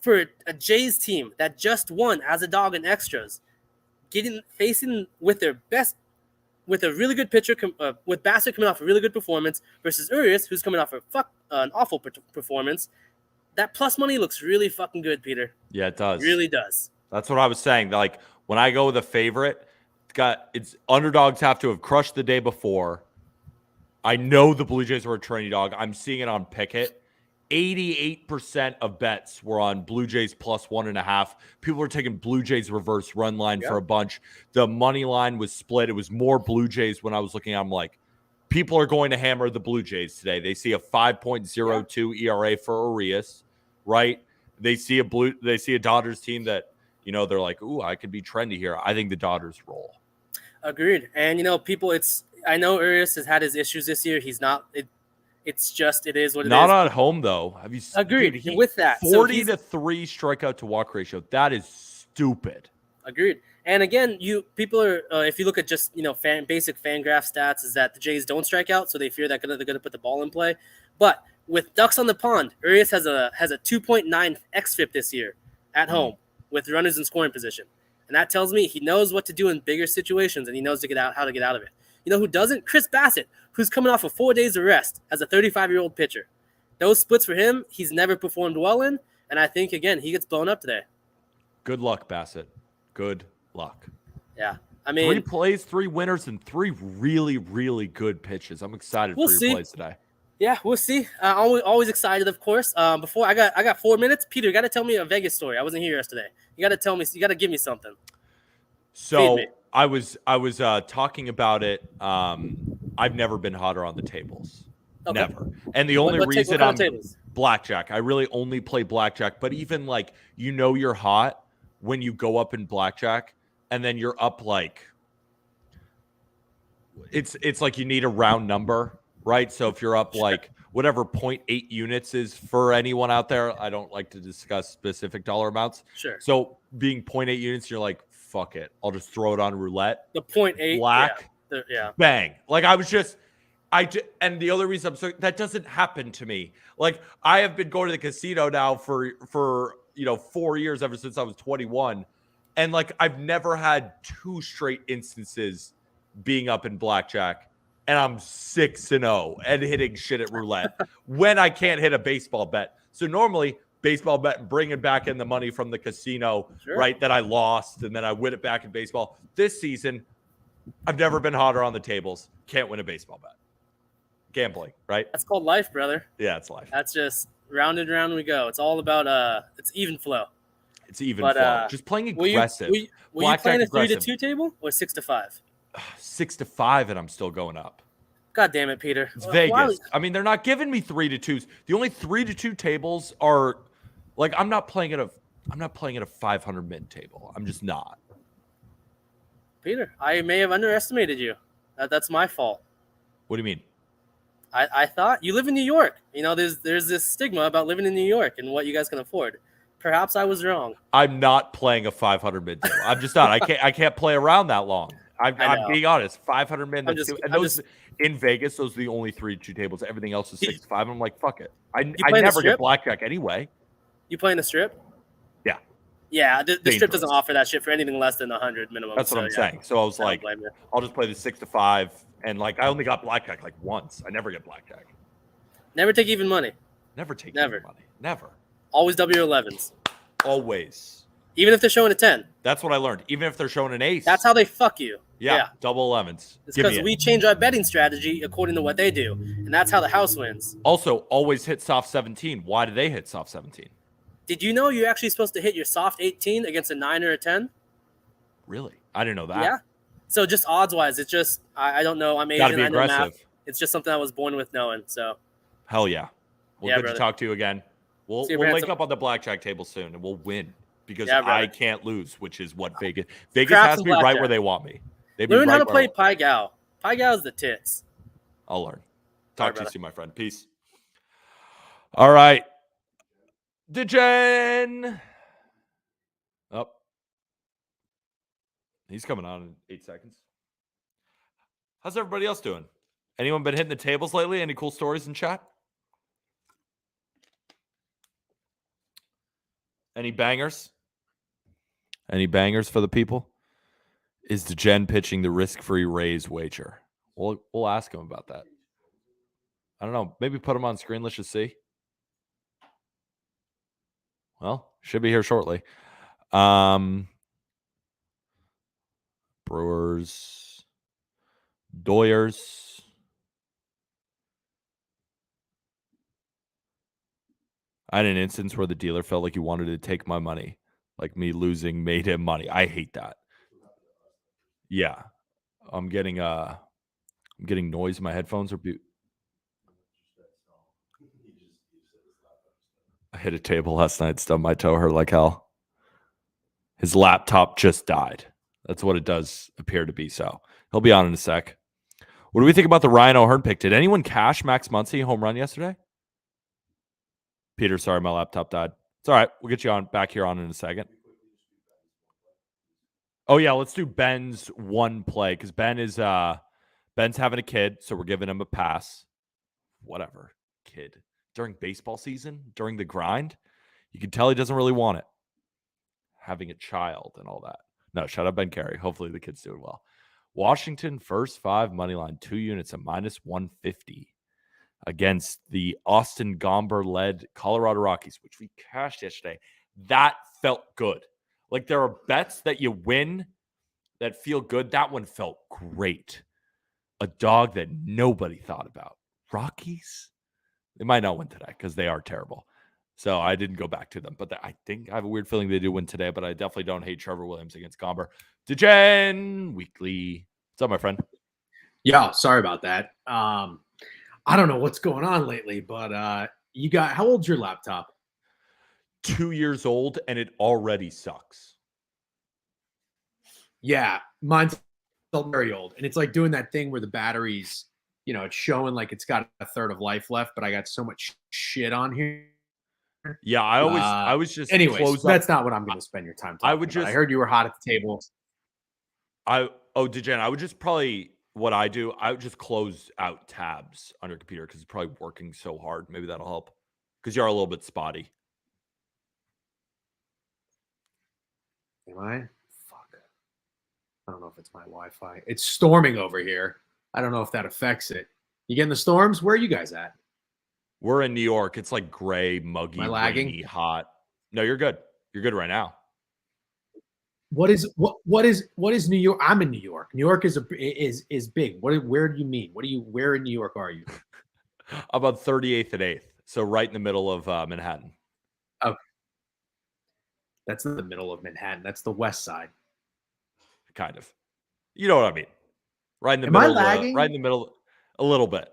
for a Jays team that just won as a dog in extras, facing with a really good pitcher, with Bassett coming off a really good performance versus Urias, who's coming off an awful performance, that plus money looks really fucking good, Peter. Yeah, it does. It really does. That's what I was saying. Like, when I go with a favorite, it's underdogs have to have crushed the day before. I know the Blue Jays are a trendy dog. I'm seeing it on Pikkit. 88% of bets were on Blue Jays plus 1.5. People are taking Blue Jays reverse run line for a bunch. The money line was split. It was more Blue Jays when I was looking. I'm like, people are going to hammer the Blue Jays today. They see a 5.02 ERA for Arias, right? They see a Dodgers team that, they're like, ooh, I could be trendy here. I think the Dodgers roll. Agreed. And I know Arias has had his issues this year. He's not. It's just it is what it is. Not at home though. Have you agreed with that? 40 to 3 strikeout to walk ratio. That is stupid. Agreed. And again, people are if you look at just basic FanGraph stats, is that the Jays don't strike out, so they fear that they're going to put the ball in play. But with ducks on the pond, Arias has a 2.9 xFIP this year at home with runners in scoring position, and that tells me he knows what to do in bigger situations, and he knows how to get out of it. You know who doesn't? Chris Bassett, who's coming off of 4 days of rest as a 35-year-old pitcher. Those splits for him, he's never performed well in, and I think, again, he gets blown up today. Good luck, Bassett. Good luck. Yeah. I mean, 3 plays, 3 winners, and 3 really, really good pitches. I'm excited for your plays today. Yeah, we'll see. Always excited, of course. Before I got 4 minutes. Peter, you got to tell me a Vegas story. I wasn't here yesterday. You got to tell me. You got to give me something. So I was talking about it. I've never been hotter on the tables. Okay. Never. And the only reason I'm blackjack. I really only play blackjack. But even you're hot when you go up in blackjack, and then you're up it's like you need a round number, right? So if you're up whatever 0.8 units is for anyone out there, I don't like to discuss specific dollar amounts. Sure. So being 0.8 units, you're like, fuck it, I'll just throw it on roulette. The 0.8 black, bang. And the other reason that doesn't happen to me. I have been going to the casino now for 4 years, ever since I was 21, and I've never had 2 straight instances being up in blackjack, and I'm 6-0 and hitting shit at roulette when I can't hit a baseball bet. So normally, baseball bet, bringing back in the money from the casino, right, that I lost, and then I win it back in baseball. This season, I've never been hotter on the tables. Can't win a baseball bet. Gambling, right? That's called life, brother. Yeah, it's life. That's just round and round we go. It's all about it's even flow. It's even flow. Just playing aggressive. Were you playing a 3-2 table or 6-5? 6-5, and I'm still going up. God damn it, Peter. It's Vegas. I mean, they're not giving me 3-2s. The only 3-2 tables are I'm not playing at a 500 mid table. I'm just not. Peter, I may have underestimated you. That's my fault. What do you mean? I thought you live in New York. There's this stigma about living in New York and what you guys can afford. Perhaps I was wrong. I'm not playing a 500 mid table. I'm just not. I can't play around that long. I'm being honest. 500 mid. In Vegas, those are the only 3-2 tables. Everything else is 6-5. I'm like, fuck it. I never get blackjack anyway. You playing the strip? Yeah. Yeah, the strip doesn't offer that shit for anything less than 100 minimum. That's what I'm saying. So I was like, I'll just play the 6-5. And I only got blackjack once. I never get blackjack. Never take even money. Never take even money. Never. Always double your 11s. Always. Even if they're showing a 10. That's what I learned. Even if they're showing an ace. That's how they fuck you. Yeah. Double 11s. It's because we change our betting strategy according to what they do. And that's how the house wins. Also, always hit soft 17. Why do they hit soft 17? Did you know you're actually supposed to hit your soft 18 against a 9 or a 10? Really? I didn't know that. Yeah. So just odds-wise, it's just, I don't know. I'm Asian. Gotta be aggressive. I know math. It's just something I was born with knowing. So. Hell yeah. Well, good to talk to you again. We'll link up on the blackjack table soon, and we'll win because I can't lose, which is what Vegas has to be right where they want me. Learn how to play Pai Gow. Pai Gow is the tits. I'll learn. Talk to you soon, my friend. Peace. All right. Degen. Oh. He's coming on in 8 seconds. How's everybody else doing? Anyone been hitting the tables lately? Any cool stories in chat? Any bangers? Any bangers for the people? Is Degen pitching the risk-free Rays wager? We'll ask him about that. I don't know. Maybe put him on screen. Let's just see. Well, should be here shortly. Brewers, Doyers. I had an instance where the dealer felt like he wanted to take my money, like me losing made him money. I hate that. Yeah, I'm getting noise in my headphones. I hit a table last night, stubbed my toe, hurt like hell. His laptop just died. That's what it does appear to be. So he'll be on in a sec. What do we think about the Ryan O'Hearn pick? Did anyone cash Max Muncy home run yesterday? Peter, sorry, my laptop died. It's all right. We'll get you on back here on in a second. Oh yeah, let's do Ben's one play because Ben's having a kid, so we're giving him a pass. Whatever, kid. During baseball season, during the grind, you can tell he doesn't really want it. Having a child and all that. No, shout out Ben Carey. Hopefully the kid's doing well. Washington first 5 money line 2 units at -150 against the Austin Gomber led Colorado Rockies, which we cashed yesterday. That felt good. Like there are bets that you win that feel good. That one felt great. A dog that nobody thought about. Rockies, they might not win today because they are terrible. So I didn't go back to them. But I think I have a weird feeling they do win today, but I definitely don't hate Trevor Williams against Gomber. DeGen Weekly. What's up, my friend? Yeah, sorry about that. I don't know what's going on lately, but you got, how old's your laptop? 2 years old, and it already sucks. Yeah, mine's still very old. And it's like doing that thing where the batteries, it's showing like it's got a third of life left, but I got so much shit on here. Yeah, I was just anyways, that's not what I'm going to spend your time talking about. I heard you were hot at the table. DeGen, I would just probably, what I do, I would just close out tabs on your computer because it's probably working so hard. Maybe that'll help because you are a little bit spotty. Am I? Fuck. I don't know if it's my Wi-Fi. It's storming over here. I don't know if that affects it. You getting the storms? Where are you guys at? We're in New York. It's like gray, muggy, rainy, hot. No, you're good. You're good right now. What is New York? I'm in New York. New York is big. Where do you mean? Where in New York are you? About 38th and 8th. So right in the middle of Manhattan. Okay. That's not the middle of Manhattan. That's the west side. Kind of. You know what I mean? Right in the Am middle. I lagging? Right in the middle. A little bit.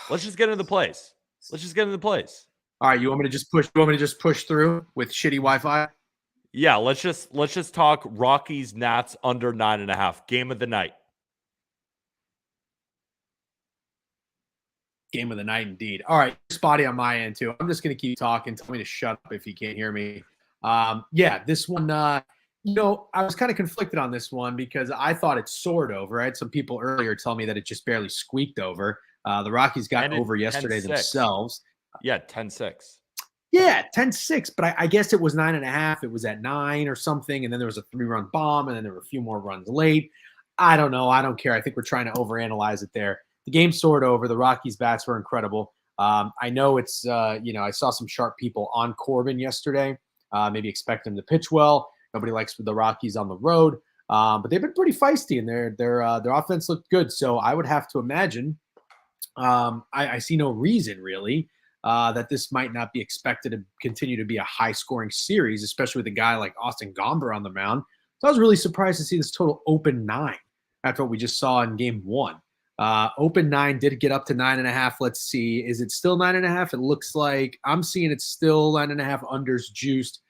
Let's just get into the place. All right. You want me to just push through with shitty Wi-Fi? Yeah. Let's just talk Rockies Nats under 9.5. Game of the night. Game of the night, indeed. All right. Spotty on my end too. I'm just going to keep talking. Tell me to shut up if you can't hear me. Yeah, this one, I was kind of conflicted on this one because I thought it soared over. I had some people earlier tell me that it just barely squeaked over. The Rockies got over yesterday 10-6. Themselves. Yeah, 10-6. Yeah, 10-6, but I guess it was 9.5. It was at 9 or something, and then there was a 3-run bomb, and then there were a few more runs late. I don't know. I don't care. I think we're trying to overanalyze it there. The game soared over. The Rockies' bats were incredible. I know it's, I saw some sharp people on Corbin yesterday. Maybe expect him to pitch well. Nobody likes the Rockies on the road, but they've been pretty feisty, and their offense looked good. So I would have to imagine. I see no reason really that this might not be expected to continue to be a high-scoring series, especially with a guy like Austin Gomber on the mound. So I was really surprised to see this total open 9 after what we just saw in Game 1. Open 9 did get up to 9.5. Let's see. Is it still 9.5? It looks like I'm seeing it's still 9.5 unders juiced.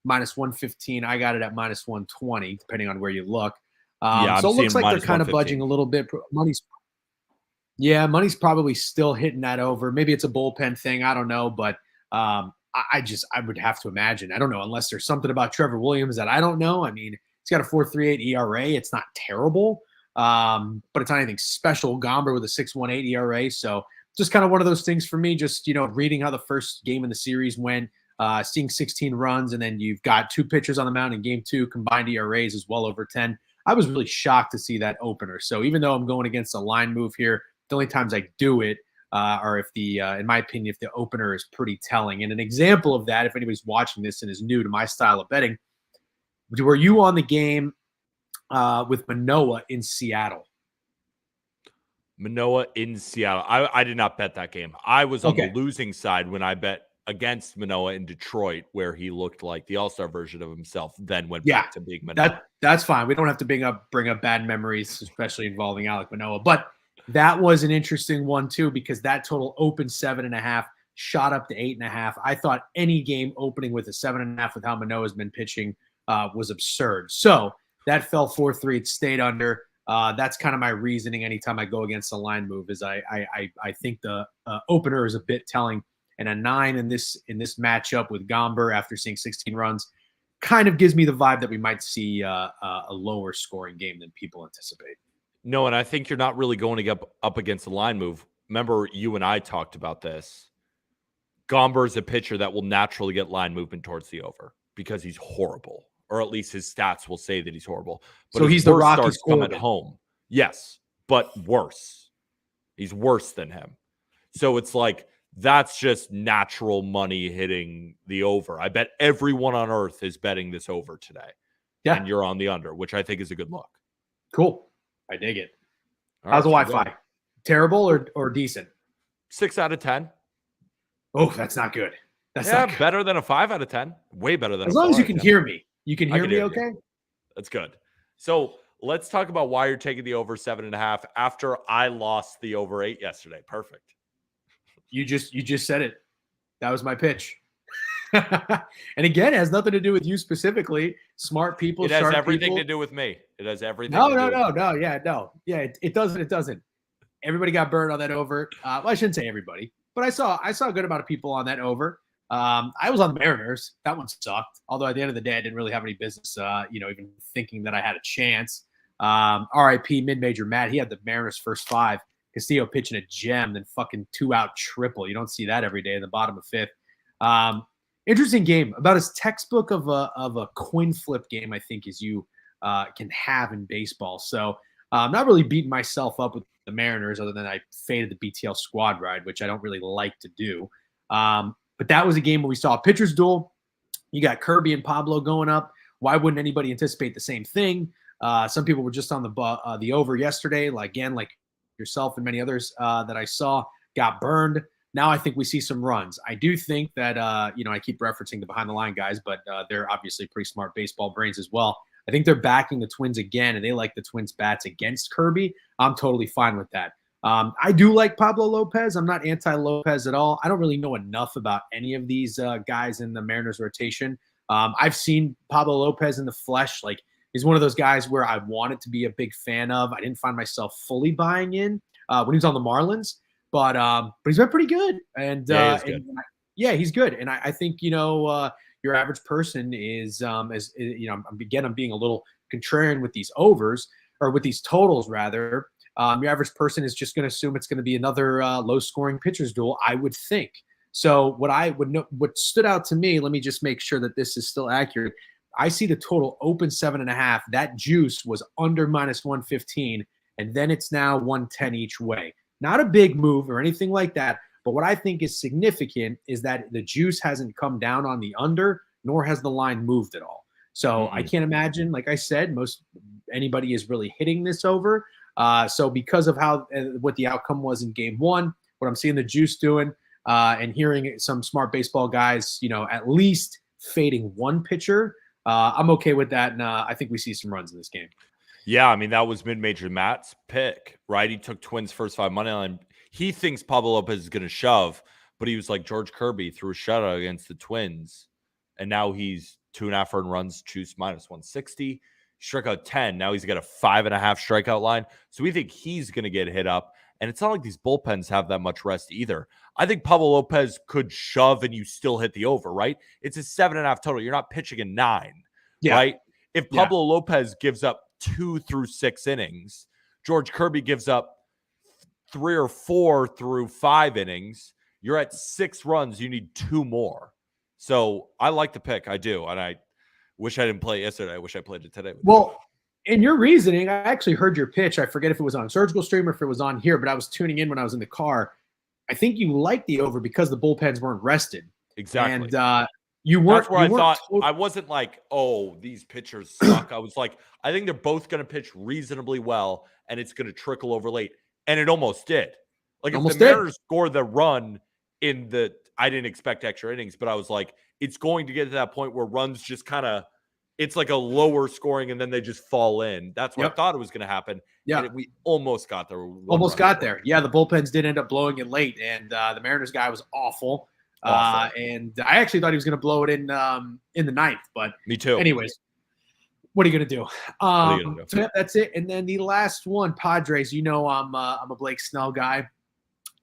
-115. I got it at -120, depending on where you look. So it looks like they're kind of budging a little bit. Money's probably still hitting that over. Maybe it's a bullpen thing. I don't know, but I would have to imagine. I don't know, unless there's something about Trevor Williams that I don't know. I mean, he's got a 4.38 ERA. It's not terrible, but it's not anything special. Gomber with a 6.18 ERA. So just kind of one of those things for me. Just reading how the first game in the series went. Seeing 16 runs, and then you've got 2 pitchers on the mound in Game 2. Combined ERAs is well over 10. I was really shocked to see that opener. So even though I'm going against a line move here, the only times I do it are if in my opinion, if the opener is pretty telling. And an example of that, if anybody's watching this and is new to my style of betting, were you on the game with Manoah in Seattle? Manoah in Seattle. I did not bet that game. I was on the losing side when I bet against Manoah in Detroit, where he looked like the all-star version of himself, then went back to being Manoah. That's fine. We don't have to bring up bad memories, especially involving Alek Manoah. But that was an interesting one too, because that total opened 7.5, shot up to 8.5. I thought any game opening with a 7.5 with how Manoah's been pitching was absurd. So that fell 4-3. It stayed under. That's kind of my reasoning anytime I go against a line move is I think the opener is a bit telling. And a 9 in this matchup with Gomber after seeing 16 runs kind of gives me the vibe that we might see a lower scoring game than people anticipate. No, and I think you're not really going to get up against a line move. Remember, you and I talked about this. Gomber is a pitcher that will naturally get line movement towards the over because he's horrible, or at least his stats will say that he's horrible. But so he's the Rockies come at home. Yes, but worse. He's worse than him. So it's like that's just natural money hitting the over. I bet everyone on earth is betting this over today. Yeah. And you're on the under, which I think is a good look. Cool. I dig it. How's the Wi-Fi? Terrible or decent? 6 out of 10. Oh, that's not good. That's not good. Better than a 5 out of 10. Way better than as long as you can hear me. You can hear me okay? That's good. So let's talk about why you're taking the over 7.5 after I lost the over 8 yesterday. Perfect. You just said it. That was my pitch. And again, it has nothing to do with you specifically. Smart people, it has sharp everything people. to do with me. It has everything. No. Yeah, it doesn't. It doesn't. Everybody got burned on that over. Well, I shouldn't say everybody, but I saw a good amount of people on that over. I was on the Mariners. That one sucked. Although at the end of the day, I didn't really have any business, even thinking that I had a chance. RIP mid-major Matt. He had the Mariners first 5. Castillo pitching a gem, then fucking 2-out triple. You don't see that every day in the bottom of 5th. Interesting game, about as textbook of a coin flip game, I think, as you can have in baseball. So I'm not really beating myself up with the Mariners other than I faded the BTL squad ride, which I don't really like to do. But that was a game where we saw a pitcher's duel. You got Kirby and Pablo going up. Why wouldn't anybody anticipate the same thing? Some people were just on the over yesterday, like yourself and many others that I saw got burned. Now I think we see some runs. I do think that, I keep referencing the behind the line guys, but they're obviously pretty smart baseball brains as well. I think they're backing the Twins again, and they like the Twins bats against Kirby. I'm totally fine with that. I do like Pablo Lopez. I'm not anti-Lopez at all. I don't really know enough about any of these guys in the Mariners rotation. I've seen Pablo Lopez in the flesh. Like, he's one of those guys where I wanted to be a big fan of. I didn't find myself fully buying in when he was on the Marlins. But he's been pretty good, and he's good. And I think your average person is I'm being a little contrarian with these overs or with these totals rather. Your average person is just going to assume it's going to be another low-scoring pitcher's duel, I would think. So what stood out to me, let me just make sure that this is still accurate. I see the total open 7.5. That juice was under -115, and then it's now 110 each way. Not a big move or anything like that, but what I think is significant is that the juice hasn't come down on the under, nor has the line moved at all. So I can't imagine, like I said, anybody is really hitting this over. So because of what the outcome was in game 1, what I'm seeing the juice doing, and hearing some smart baseball guys, at least fading one pitcher, I'm okay with that, and I think we see some runs in this game. Yeah, I mean, that was mid-major Matt's pick, right? He took Twins first 5 money line. He thinks Pablo Lopez is going to shove, but he was like George Kirby threw a shutout against the Twins, and now he's 2.5 earned runs, juice -160, struck out 10. Now he's got a 5.5 strikeout line. So we think he's going to get hit up, and it's not like these bullpens have that much rest either. I think Pablo Lopez could shove and you still hit the over, right? It's a 7.5 total. You're not pitching a 9, right? If Pablo Lopez gives up 2 through 6 innings, George Kirby gives up 3 or 4 through 5 innings, you're at 6 runs. You need 2 more. So I like the pick. I do. And I wish I didn't play it yesterday. I wish I played it today. Well, in your reasoning, I actually heard your pitch. I forget if it was on Surgical Stream or if it was on here, but I was tuning in when I was in the car. I think you liked the over because the bullpens weren't rested. Exactly. And you weren't. That's where I thought I wasn't like, oh, these pitchers suck. I was like, I think they're both going to pitch reasonably well, and it's going to trickle over late. And it almost did. Like, if the Mariners score the run in the I didn't expect extra innings, but I was like, it's going to get to that point where runs just kind of, it's like a lower scoring and then they just fall in. That's what I thought it was going to happen. Yeah. And we almost got there. Almost got there. Yeah, the bullpens did end up blowing it late, and the Mariners guy was awful. And I actually thought he was going to blow it in the ninth, but me too. Anyways, what are you going to do? So yeah, that's it. And then the last one, Padres. I'm a Blake Snell guy.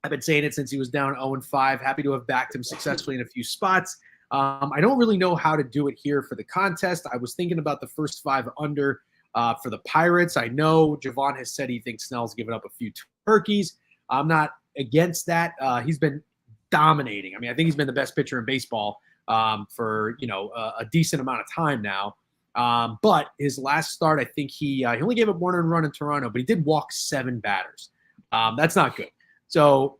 I've been saying it since he was down 0-5. Happy to have backed him successfully in a few spots. I don't really know how to do it here for the contest. I was thinking about the first 5 under for the Pirates. I know Javon has said he thinks Snell's given up a few turkeys. I'm not against that. He's been dominating. I mean, I think he's been the best pitcher in baseball for a decent amount of time now. But his last start, I think he only gave up 1 earned run in Toronto, but he did walk 7 batters. That's not good. So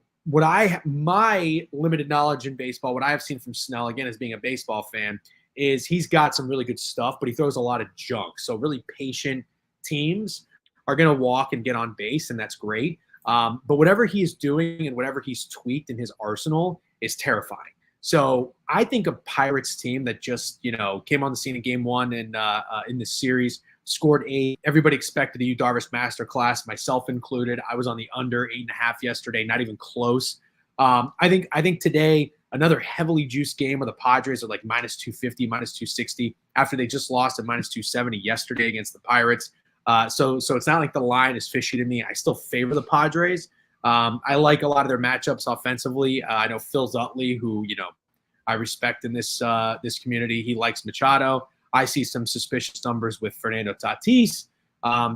my limited knowledge in baseball, what I have seen from Snell, again, as being a baseball fan, is he's got some really good stuff, but he throws a lot of junk. So really patient teams are going to walk and get on base, and that's great. But whatever he's doing and whatever he's tweaked in his arsenal is terrifying. So I think a Pirates team that just, came on the scene in game 1 and in this series, scored 8. Everybody expected a Yu Darvish masterclass, myself included. I was on the under 8.5 yesterday, not even close. I think today, another heavily juiced game where the Padres are like minus 250, minus 260 after they just lost at minus 270 yesterday against the Pirates. So it's not like the line is fishy to me. I still favor the Padres. I like a lot of their matchups offensively. I know Phil Zutley, who, I respect in this community. He likes Machado. I see some suspicious numbers with Fernando Tatis.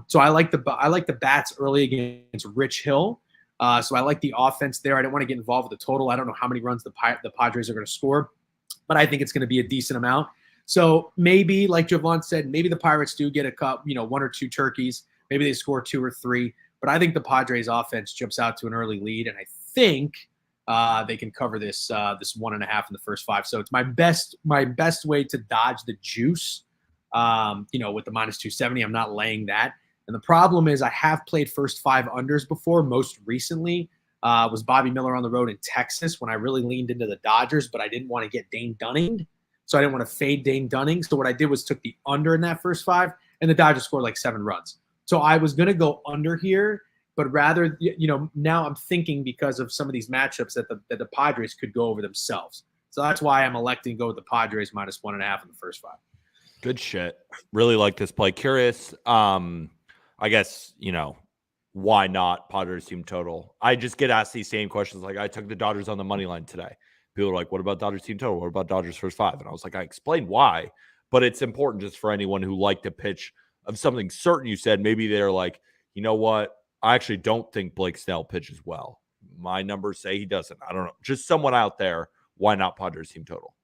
So I like the bats early against Rich Hill. So I like the offense there. I don't want to get involved with the total. I don't know how many runs the Padres are going to score, but I think it's going to be a decent amount. So maybe, like Javon said, maybe the Pirates do get a cup, 1 or 2 turkeys. Maybe they score 2 or 3. But I think the Padres offense jumps out to an early lead, and I think they can cover this 1.5 in the first 5. So it's my best way to dodge the juice. With the minus 270, I'm not laying that. And the problem is I have played first 5 unders before. Most recently was Bobby Miller on the road in Texas when I really leaned into the Dodgers, but I didn't want to get Dane Dunning. So I didn't want to fade Dane Dunning. So what I did was took the under in that first 5, and the Dodgers scored like 7 runs. So I was going to go under here, but rather, now I'm thinking because of some of these matchups that the Padres could go over themselves. So that's why I'm electing to go with the Padres minus 1.5 in the first 5. Good shit. Really like this play. Curious. I guess, why not Padres team total? I just get asked these same questions. Like, I took the Dodgers on the money line today. People are like, what about Dodgers team total? What about Dodgers first 5? And I was like, I explained why, but it's important just for anyone who liked to pitch of something certain. You said maybe they're like, you know what? I actually don't think Blake Snell pitches well. My numbers say he doesn't. I don't know. Just someone out there. Why not Padres team total?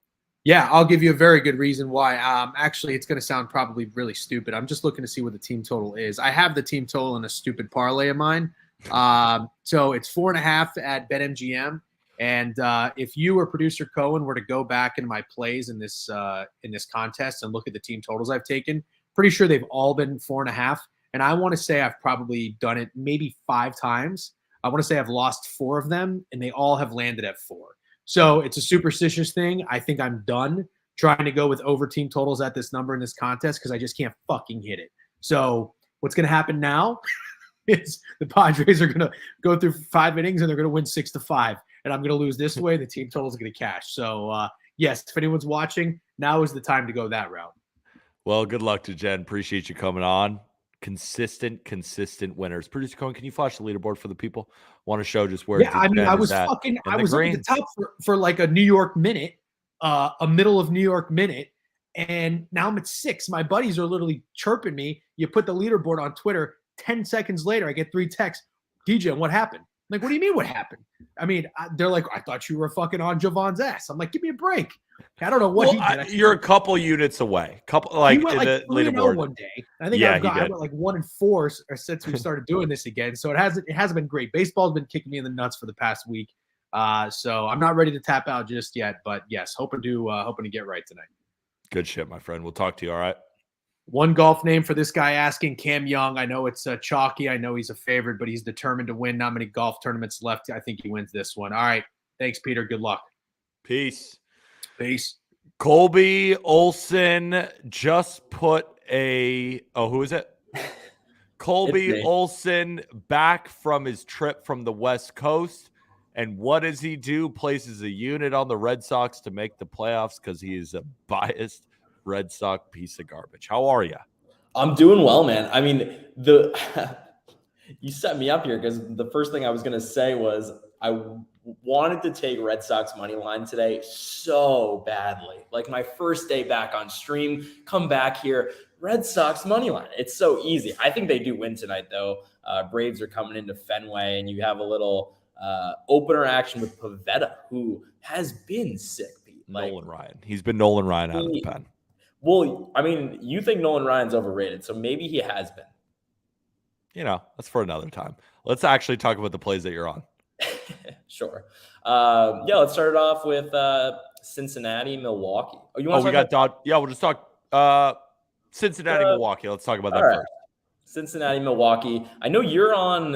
Yeah, I'll give you a very good reason why. Actually, it's going to sound probably really stupid. I'm just looking to see what the team total is. I have the team total in a stupid parlay of mine. So it's 4.5 at BetMGM. And if you or producer Cohen were to go back into my plays in this contest and look at the team totals I've taken, pretty sure they've all been 4.5. And I want to say I've probably done it maybe 5 times. I want to say I've lost 4 of them, and they all have landed at 4. So it's a superstitious thing. I think I'm done trying to go with over team totals at this number in this contest because I just can't fucking hit it. So what's going to happen now is the Padres are going to go through 5 innings and they're going to win 6-5. And I'm going to lose this way. The team total is going to cash. So, yes, if anyone's watching, now is the time to go that route. Well, good luck to Jen. Appreciate you coming on. Consistent winners. Producer Cohen, can you flash the leaderboard for the people? Want to show just where? Yeah, I mean, I was at the top for like a New York minute, a middle of New York minute, and now I'm at 6. My buddies are literally chirping me. You put the leaderboard on Twitter. 10 seconds later, I get 3 texts. DJ, what happened? I'm like, what do you mean? What happened? I mean, they're like, I thought you were fucking on Javon's ass. I'm like, give me a break. I don't know what he did. You're a couple units away. He went like the leaderboard one day. I think I went like 1-4 since we started doing this again. So it hasn't been great. Baseball's been kicking me in the nuts for the past week. So I'm not ready to tap out just yet. But yes, hoping to get right tonight. Good shit, my friend. We'll talk to you. All right. One golf name for this guy asking, Cam Young. I know it's chalky. I know he's a favorite, but he's determined to win. Not many golf tournaments left. I think he wins this one. All right. Thanks, Peter. Good luck. Peace. Peace. Colby Olson just put who is it? Colby Olson back from his trip from the West Coast. And what does he do? Places a unit on the Red Sox to make the playoffs because he is a biased Red Sox piece of garbage. How are you? I'm doing well, man. I mean, you set me up here because the first thing I was going to say was I wanted to take Red Sox money line today so badly. Like my first day back on stream, come back here, Red Sox money line. It's so easy. I think they do win tonight, though. Braves are coming into Fenway, and you have a little opener action with Pavetta, who has been sick, Pete. Nolan Ryan. He's been Nolan Ryan out of the pen. Well, I mean, you think Nolan Ryan's overrated, so maybe he has been. That's for another time. Let's actually talk about the plays that you're on. Sure. Let's start it off with Cincinnati, Milwaukee. We got Dodd. Yeah, we'll just talk Cincinnati, Milwaukee. Let's talk about that first. Cincinnati, Milwaukee. I know you're on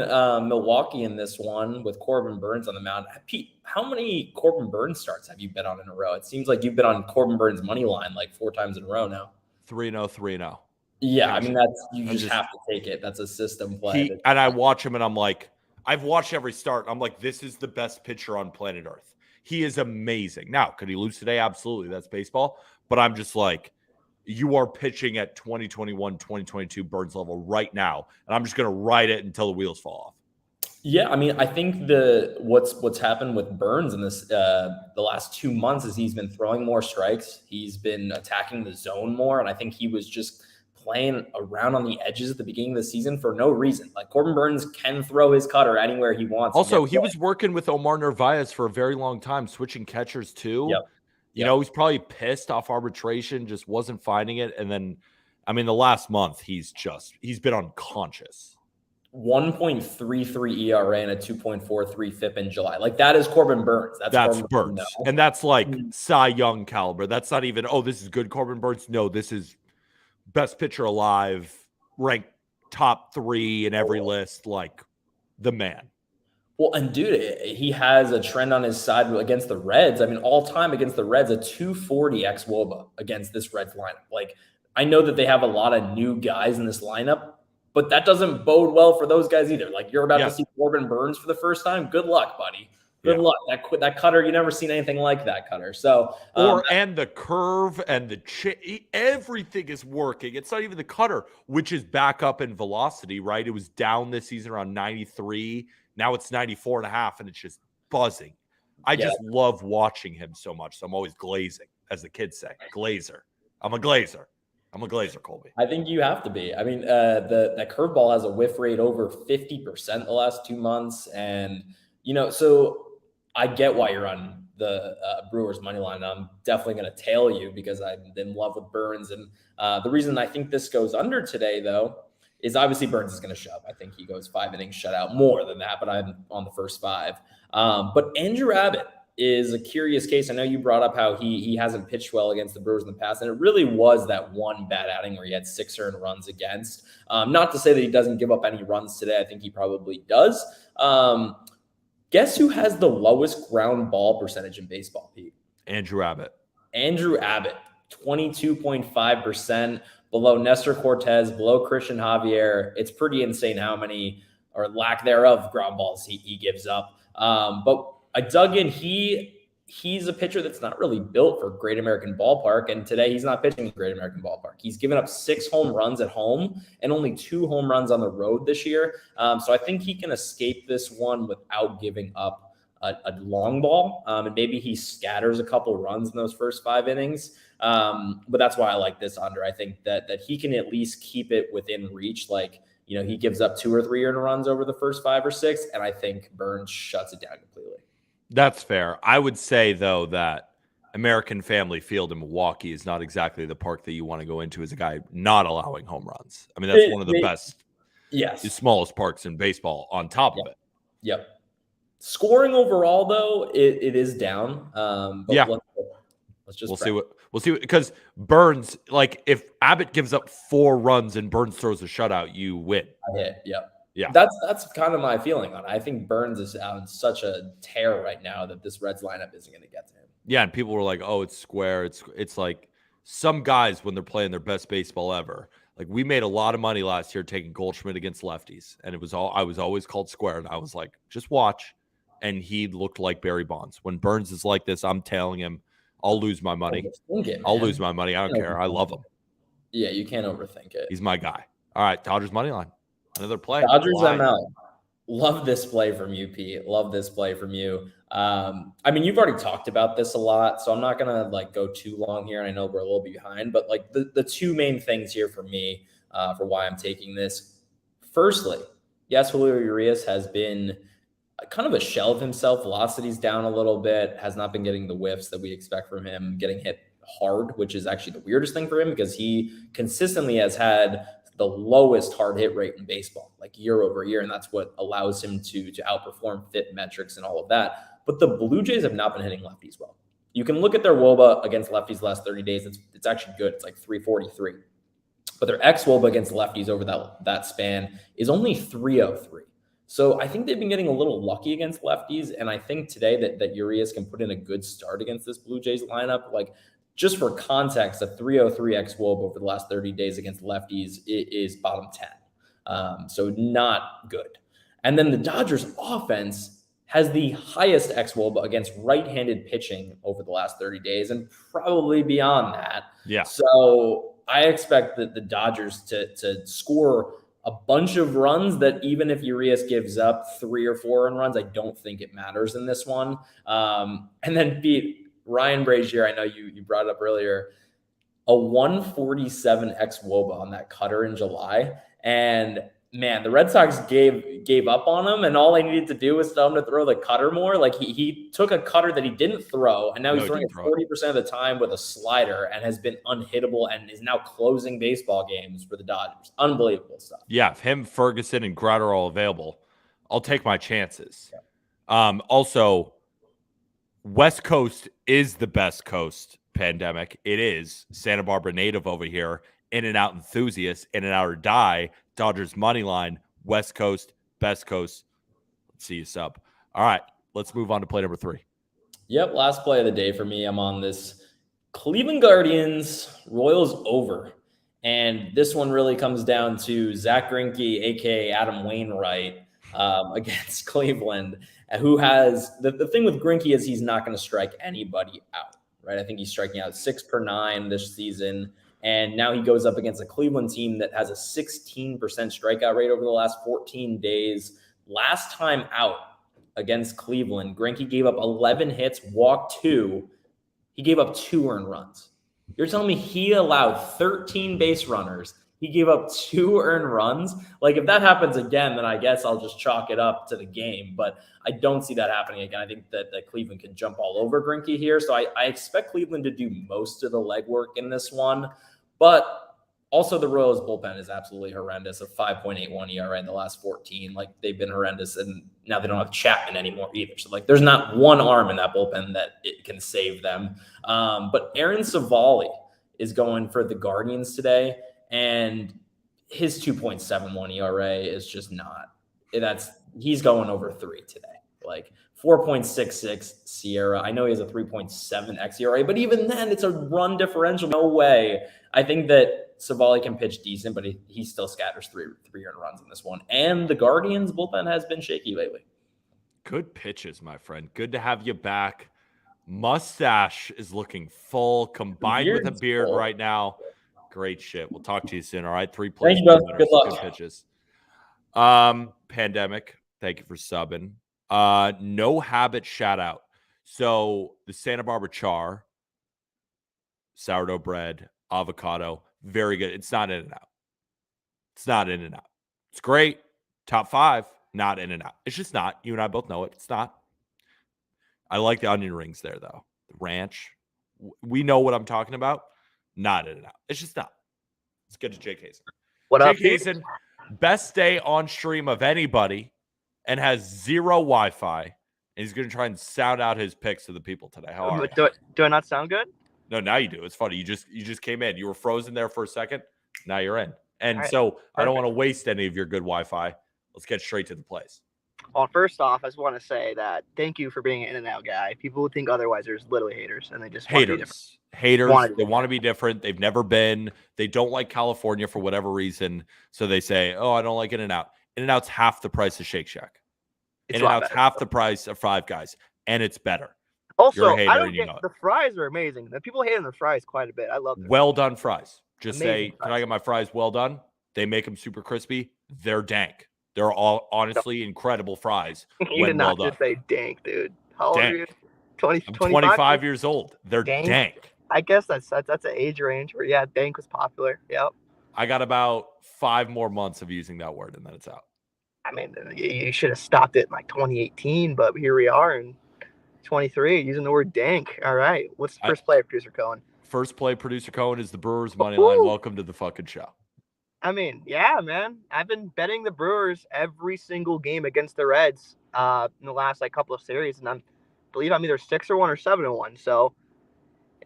Milwaukee in this one with Corbin Burns on the mound. Pete, how many Corbin Burns starts have you been on in a row? It seems like you've been on Corbin Burns money line like 4 times in a row now. 3-0, 3-0. Yeah, I mean, you just have to take it. That's a system play. And I watch him, and I'm like, I've watched every start. I'm like, this is the best pitcher on planet Earth. He is amazing. Now, could he lose today? Absolutely. That's baseball. But I'm just like, you are pitching at 2021, 2022 Burns level right now, and I'm just going to ride it until the wheels fall off. Yeah, I mean, I think what's happened with Burns in this the last 2 months is he's been throwing more strikes. He's been attacking the zone more, and I think he was just playing around on the edges at the beginning of the season for no reason. Like Corbin Burns can throw his cutter anywhere he wants. Also, he was working with Omar Narvaez for a very long time, switching catchers too. Yep. He's probably pissed off arbitration, just wasn't finding it. And then, I mean, the last month, he's been unconscious. 1.33 ERA and a 2.43 FIP in July. Like that is Corbin Burns. That's Burns. And that's like Cy Young caliber. That's not even, this is good Corbin Burns. No, this is best pitcher alive, ranked top 3 in every list, like the man. Well, and dude, he has a trend on his side against the Reds. I mean, all time against the Reds, a 240 xWOBA against this Reds lineup. Like, I know that they have a lot of new guys in this lineup, but that doesn't bode well for those guys either. Like, you're about to see Corbin Burns for the first time. Good luck, buddy. Good luck. That cutter, you never seen anything like that cutter. So, and the curve and the everything is working. It's not even the cutter, which is back up in velocity, right? It was down this season around 93. Now it's 94.5, and it's just buzzing. I just love watching him so much. So I'm always glazing, as the kids say. Glazer. I'm a glazer, Colby. I think you have to be. I mean, that curveball has a whiff rate over 50% the last 2 months. And, so I get why you're on the Brewers money line. I'm definitely going to tail you because I'm in love with Burns. And the reason I think this goes under today, though, is obviously Burns is going to shove. I think he goes 5 innings shutout, more than that, but I'm on the first 5. But Andrew Abbott is a curious case. I know you brought up how he hasn't pitched well against the Brewers in the past, and it really was that one bad outing where he had 6 earned runs against. Not to say that he doesn't give up any runs today. I think he probably does. Guess who has the lowest ground ball percentage in baseball, Pete? Andrew Abbott, 22.5%. Below Nestor Cortez, below Christian Javier. It's pretty insane how many, or lack thereof, ground balls he gives up. But I dug in. He's a pitcher that's not really built for Great American Ballpark, and today he's not pitching at Great American Ballpark. He's given up 6 home runs at home and only 2 home runs on the road this year. So I think he can escape this one without giving up a long ball, and maybe he scatters a couple runs in those first 5 innings. But that's why I like this under. I think that he can at least keep it within reach. Like, he gives up 2 or 3 earned runs over the first 5 or 6, and I think Burns shuts it down completely. That's fair. I would say, though, that American Family Field in Milwaukee is not exactly the park that you want to go into as a guy not allowing home runs. I mean, that's one of the best, the smallest parks in baseball on top of it. Yep. Scoring overall, though, it is down. But let's just we'll see because Burns, like if Abbott gives up 4 runs and Burns throws a shutout, you win. I hit. Yep. Yeah. That's kind of my feeling on it. I think Burns is on such a tear right now that this Reds lineup isn't going to get to him. Yeah, and people were like, "Oh, it's square." It's like some guys when they're playing their best baseball ever. Like we made a lot of money last year taking Goldschmidt against lefties, and I was always called square, and I was like, "Just watch." And he looked like Barry Bonds. When Burns is like this, I'm telling him, "I'll lose my money. I'll lose my money. I don't care. I love him." Yeah, you can't overthink it. He's my guy. All right, Dodgers money line. Another play. Dodgers ML. Love this play from you, Pete. Love this play from you. I mean, you've already talked about this a lot, so I'm not gonna like go too long here. And I know we're a little bit behind, but like the two main things here for me for why I'm taking this. Firstly, yes, Julio Urias has been kind of a shell of himself. Velocity's down a little bit. Has not been getting the whiffs that we expect from him. Getting hit hard, which is actually the weirdest thing for him because he consistently has had the lowest hard hit rate in baseball, like year over year. And that's what allows him to outperform fit metrics and all of that. But the Blue Jays have not been hitting lefties well. You can look at their WOBA against lefties the last 30 days. It's actually good. It's like 343. But their ex-WOBA against lefties over that span is only 303. So I think they've been getting a little lucky against lefties. And I think today that Urias can put in a good start against this Blue Jays lineup. Like, just for context, a 303 ex-WOBA over the last 30 days against lefties is bottom 10. So not good. And then the Dodgers offense has the highest ex-WOBA against right-handed pitching over the last 30 days and probably beyond that. Yeah. So I expect that the Dodgers to score a bunch of runs that even if Urias gives up 3 or 4 runs, I don't think it matters in this one. And then Ryan Brazier, I know you brought it up earlier, a 147 ex-WOBA on that cutter in July. And man, the Red Sox gave up on him, and all they needed to do was tell him to throw the cutter more. Like he took a cutter that he didn't throw, and now he's throwing it 40% of the time with a slider and has been unhittable and is now closing baseball games for the Dodgers. Unbelievable stuff. Yeah, if him, Ferguson, and Grout are all available, I'll take my chances. Yeah. Also, West Coast is the best coast pandemic. It is. Santa Barbara native over here, in and out enthusiast, in and out or die. Dodgers money line, West Coast, best coast. Let's see you sub. All right, let's move on to play number 3. Yep, last play of the day for me. I'm on this Cleveland Guardians Royals over. And this one really comes down to Zach Greinke, a.k.a. Adam Wainwright, against Cleveland, who has – the thing with Greinke is he's not going to strike anybody out, right? I think he's striking out 6 per 9 this season. And now he goes up against a Cleveland team that has a 16% strikeout rate over the last 14 days. Last time out against Cleveland, Greinke gave up 11 hits, walked 2. He gave up 2 earned runs. You're telling me he allowed 13 base runners. He gave up 2 earned runs. Like, if that happens again, then I guess I'll just chalk it up to the game. But I don't see that happening again. I think that Cleveland can jump all over Greinke here. So I expect Cleveland to do most of the legwork in this one. But also the Royals bullpen is absolutely horrendous. A 5.81 ERA in the last 14. Like, they've been horrendous. And now they don't have Chapman anymore either. So, like, there's not one arm in that bullpen that it can save them. But Aaron Savali is going for the Guardians today. And his 2.71 ERA is just not. He's going over 3 today. Like 4.66 Sierra. I know he has a 3.7 xERA, but even then, it's a run differential. No way. I think that Savali can pitch decent, but he still scatters 3 earned runs in this one. And the Guardians bullpen has been shaky lately. Good pitches, my friend. Good to have you back. Mustache is looking full, combined with a beard right now. Great shit. We'll talk to you soon. All right. 3 plays. Thank you, bro. Good luck. Good pitches. Pandemic. Thank you for subbing. No habit shout out. So the Santa Barbara char, sourdough bread, avocado, very good. It's not In-N-Out. It's not In-N-Out. It's great. Top 5, not In-N-Out. It's just not. You and I both know it. It's not. I like the onion rings there, though. The ranch. We know what I'm talking about. Not In-N-Out. It's just not. Let's get to Jake Hazen. What up, Jake Hazen, best day on stream of anybody, and has 0 Wi-Fi. And he's going to try and sound out his picks to the people today. How are you? Do I not sound good? No, now you do. It's funny. You just came in. You were frozen there for a second. Now you're in. And right, so perfect. I don't want to waste any of your good Wi-Fi. Let's get straight to the plays. Well, first off, I just want to say that thank you for being an In-N-Out guy. People who think otherwise are literally haters, and they just want to be different. Haters. They want to be different. They've never been. They don't like California for whatever reason. So they say, oh, I don't like In-N-Out. In-N-Out's half the price of Shake Shack. In-N-Out's half the price of Five Guys, and it's better. Also, You're a hater I don't and you get know it. the fries are amazing. The people hate on the fries quite a bit. I love them. Well done fries. Just Amazing say, can I get my fries well done? They make them super crispy. They're dank. They're all honestly incredible fries. You did not just say dank, dude. How old are you? 20, I'm 25 years old. They're dank. I guess that's an age range where, yeah, dank was popular. Yep. I got about 5 more months of using that word, and then it's out. I mean, you should have stopped it in like 2018, but here we are in 23 using the word dank. All right. What's the first play, Producer Cohen? First play, Producer Cohen, is the Brewers money line. Welcome to the fucking show. I mean, yeah, man. I've been betting the Brewers every single game against the Reds in the last couple of series, and I believe I'm either 6-1 or 7-1. So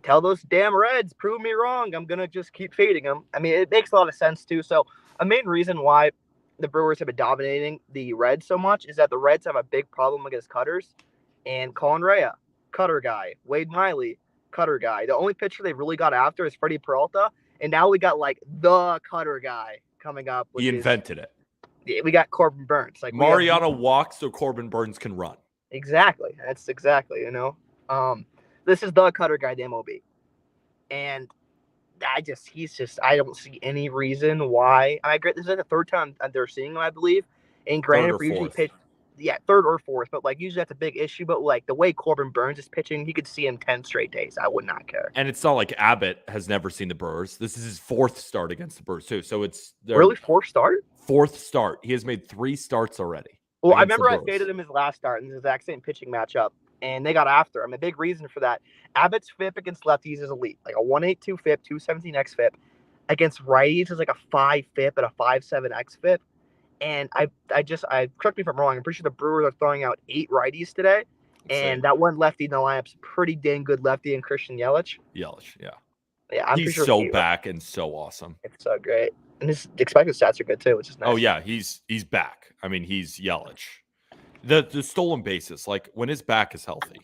tell those damn Reds, prove me wrong. I'm gonna just keep fading them. I mean, it makes a lot of sense too. So a main reason why the Brewers have been dominating the Reds so much is that the Reds have a big problem against cutters, and Colin Rea, cutter guy, Wade Miley, cutter guy. The only pitcher they really got after is Freddie Peralta. And now we got the cutter guy coming up. He invented it. We got Corbin Burns. Mariano walks so Corbin Burns can run. Exactly. That's exactly, this is the cutter guy, the MLB. And I don't see any reason why. I agree. This is the third time they're seeing him, I believe. And granted, for usually pitch, third or fourth, but usually that's a big issue. But the way Corbin Burns is pitching, he could see him 10 straight days. I would not care. And it's not like Abbott has never seen the Brewers. This is his 4th start against the Brewers too. So it's really 4th start. 4th start. He has made 3 starts already. Well, I remember I faded him his last start in the exact same pitching matchup, and they got after him. A big reason for that: Abbott's FIP against lefties is elite, like a 1.82 FIP, 217 xFIP. Against righties is like a 5 FIP and a 5.7 xFIP. And I correct me if I'm wrong. I'm pretty sure the Brewers are throwing out 8 righties today, and that one lefty in the lineup's a pretty dang good lefty in Christian Yelich. Yeah. He's so back and so awesome. It's so great, and his expected stats are good too, which is nice. Oh yeah, he's back. I mean, he's Yelich. The stolen bases, when his back is healthy.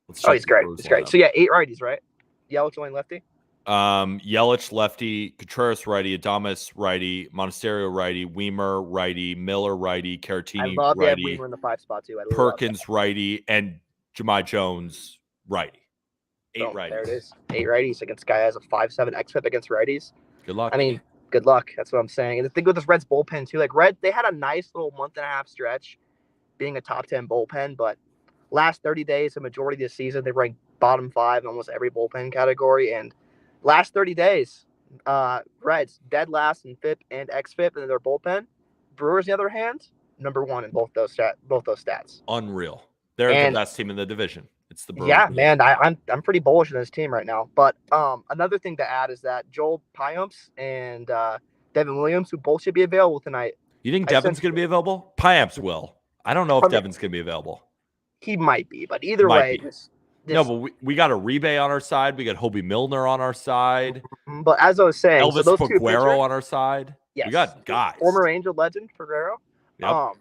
He's great. It's great. So 8 righties, right? Yelich only lefty. Yelich lefty, Contreras righty, Adames righty, Monasterio righty, Weimer righty, Miller righty, Caratini I love righty, Weimer in the 5 spot too. Perkins righty, and Jahmai Jones righty. 8 righties. There it is. 8 righties against guy has a 5.7 xFIP against righties. Good luck. I mean, good luck. That's what I'm saying. And the thing with this Reds bullpen too, they had a nice little month-and-a-half stretch being a top 10 bullpen, but last 30 days, the majority of the season, they ranked bottom 5 in almost every bullpen category. And last 30 days, Reds dead last in FIP and xFIP in their bullpen. Brewers, on the other hand, number 1 in both those stats. Unreal. They're the best team in the division. It's the Brewers. Yeah, man, I'm pretty bullish on this team right now. But another thing to add is that Joel Payamps and Devin Williams, who both should be available tonight. You think Devin's going to be available? Payamps will. I don't know if Devin's going to be available. He might be, but either way. No, but we got a Uribe on our side. We got Hobie Milner on our side. But as I was saying, Elvis Peguero on our side. Yes. We got guys. Former Angel legend, Peguero. Yep.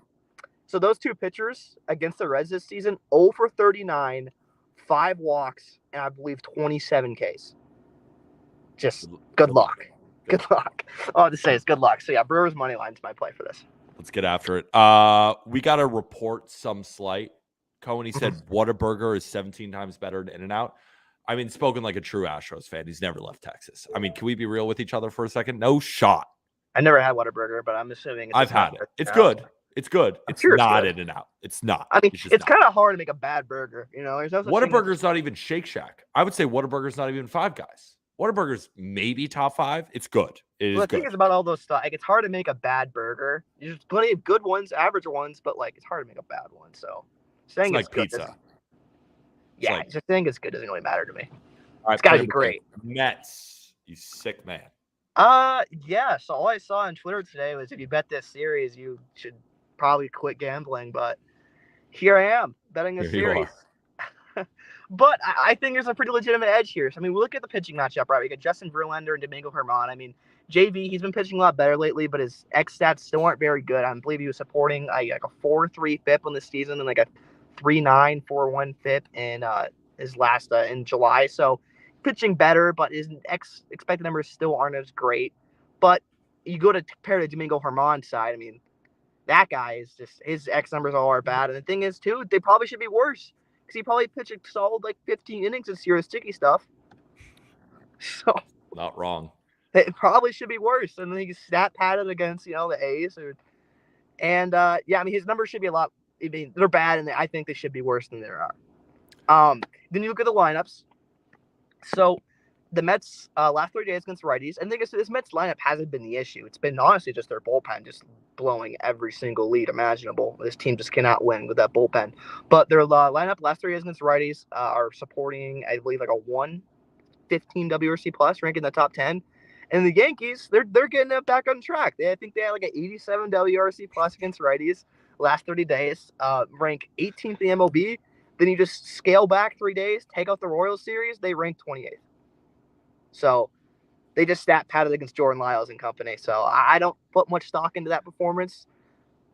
So those 2 pitchers against the Reds this season, 0 for 39, 5 walks, and I believe 27 Ks. Just good luck. Good luck. All I have to say is good luck. So, Brewers money line's my play for this. Let's get after it. We got to report some slight. Cohen said Whataburger is 17 times better than In-N-Out. I mean, spoken like a true Astros fan. He's never left Texas. I mean, can we be real with each other for a second? No shot. I never had Whataburger, but I'm assuming I've had it. It's good. It's good. It's not In-N-Out. It's not. I mean, it's kind of hard to make a bad burger. There's no Whataburger's not even Shake Shack. I would say Whataburger's not even Five Guys. Whataburger's maybe top 5. It's good. It is the good. thing is about all those stuff. It's hard to make a bad burger. There's plenty of good ones, average ones, but it's hard to make a bad one. So saying it's good, pizza. Just saying it's good doesn't really matter to me. All right, it's got to be great. Mets, you sick man. Yeah. So all I saw on Twitter today was if you bet this series, you should probably quit gambling. But here I am betting this series. But I think there's a pretty legitimate edge here. So, I mean, we look at the pitching matchup, right? We got Justin Verlander and Domingo Germán. I mean, JV, he's been pitching a lot better lately, but his X stats still aren't very good. I believe he was supporting like a 4.3 FIP on the season and like a 3.9, 4.1 FIP in his last in July. So pitching better, but his expected numbers still aren't as great. But you go to compare to Domingo Germán's side. I mean, that guy is just his X numbers all are bad. And the thing is, too, they probably should be worse because he probably pitched a solid like 15 innings this year of sticky stuff. So not wrong. It probably should be worse. And then he's stat padded against, the A's. I mean, his numbers should be a lot. I mean, they're bad, and I think they should be worse than they are. Then you look at the lineups. So the Mets last 3 days against righties, and I think this Mets lineup hasn't been the issue. It's been honestly just their bullpen just blowing every single lead imaginable. This team just cannot win with that bullpen. But their lineup last 3 days against righties are supporting, I believe, like a 115 WRC plus, ranking in the top 10. And the Yankees, they're getting it back on track. I think they had like an 87 WRC plus against righties last 30 days, rank 18th in the MLB. Then you just scale back 3 days, take out the Royals series, they rank 28th. So they just stat padded against Jordan Lyles and company. So I don't put much stock into that performance.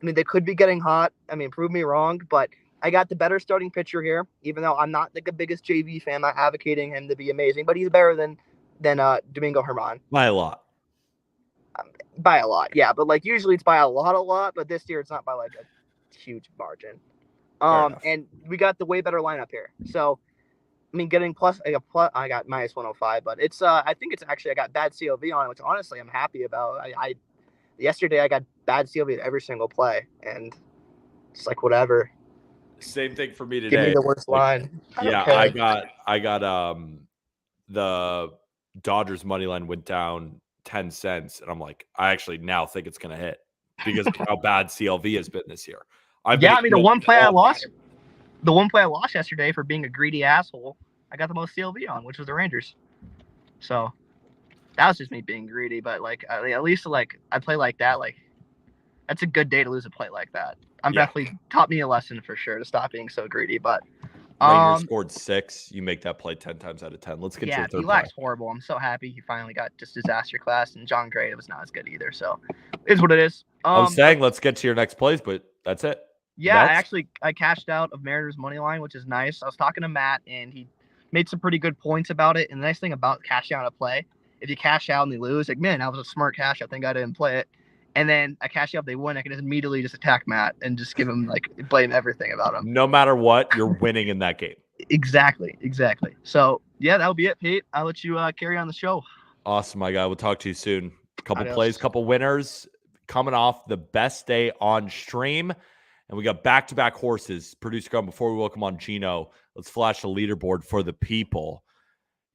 I mean, they could be getting hot. I mean, prove me wrong, but I got the better starting pitcher here, even though I'm not like the biggest JV fan. I'm not advocating him to be amazing, but he's better than Domingo Germán. By a lot. By a lot, yeah. But like usually it's by a lot. But this year it's not by like a huge margin. And we got the way better lineup here. So, I mean, getting I got minus 105, but it's I think it's actually I got bad COV on it, which honestly I'm happy about. Yesterday I got bad COV at every single play, and it's like whatever. Same thing for me today. Give me the worst line. Yeah, okay. I got the Dodgers money line went down 10 cents, and I'm like, I actually now think it's going to hit because of how bad CLV has been this year. The one play I lost yesterday for being a greedy asshole, I got the most CLV on, which was the Rangers. So that was just me being greedy, but like at least like I play like that, like that's a good day to lose a play like that. Definitely taught me a lesson for sure to stop being so greedy. But Rangers scored 6. You make that play 10 times out of 10. Let's get to your third play. Elak's horrible. I'm so happy he finally got just disaster class, and John Gray was not as good either. So it is what it is. I'm saying let's get to your next plays, but that's it. Yeah, I cashed out of Mariners money line, which is nice. I was talking to Matt, and he made some pretty good points about it. And the nice thing about cashing out a play, if you cash out and they lose, like, man, that was a smart cash out. Thank God I didn't play it. And then I cash out if they win, I can just immediately just attack Matt and just give him blame everything about him. No matter what, you're winning in that game. Exactly. So yeah, that'll be it, Pete. I'll let you carry on the show. Awesome, my guy. We'll talk to you soon. Couple Adios. plays, couple winners coming off the best day on stream. And we got back-to-back horses. Producer Gun, before we welcome on Gino, let's flash the leaderboard for the people.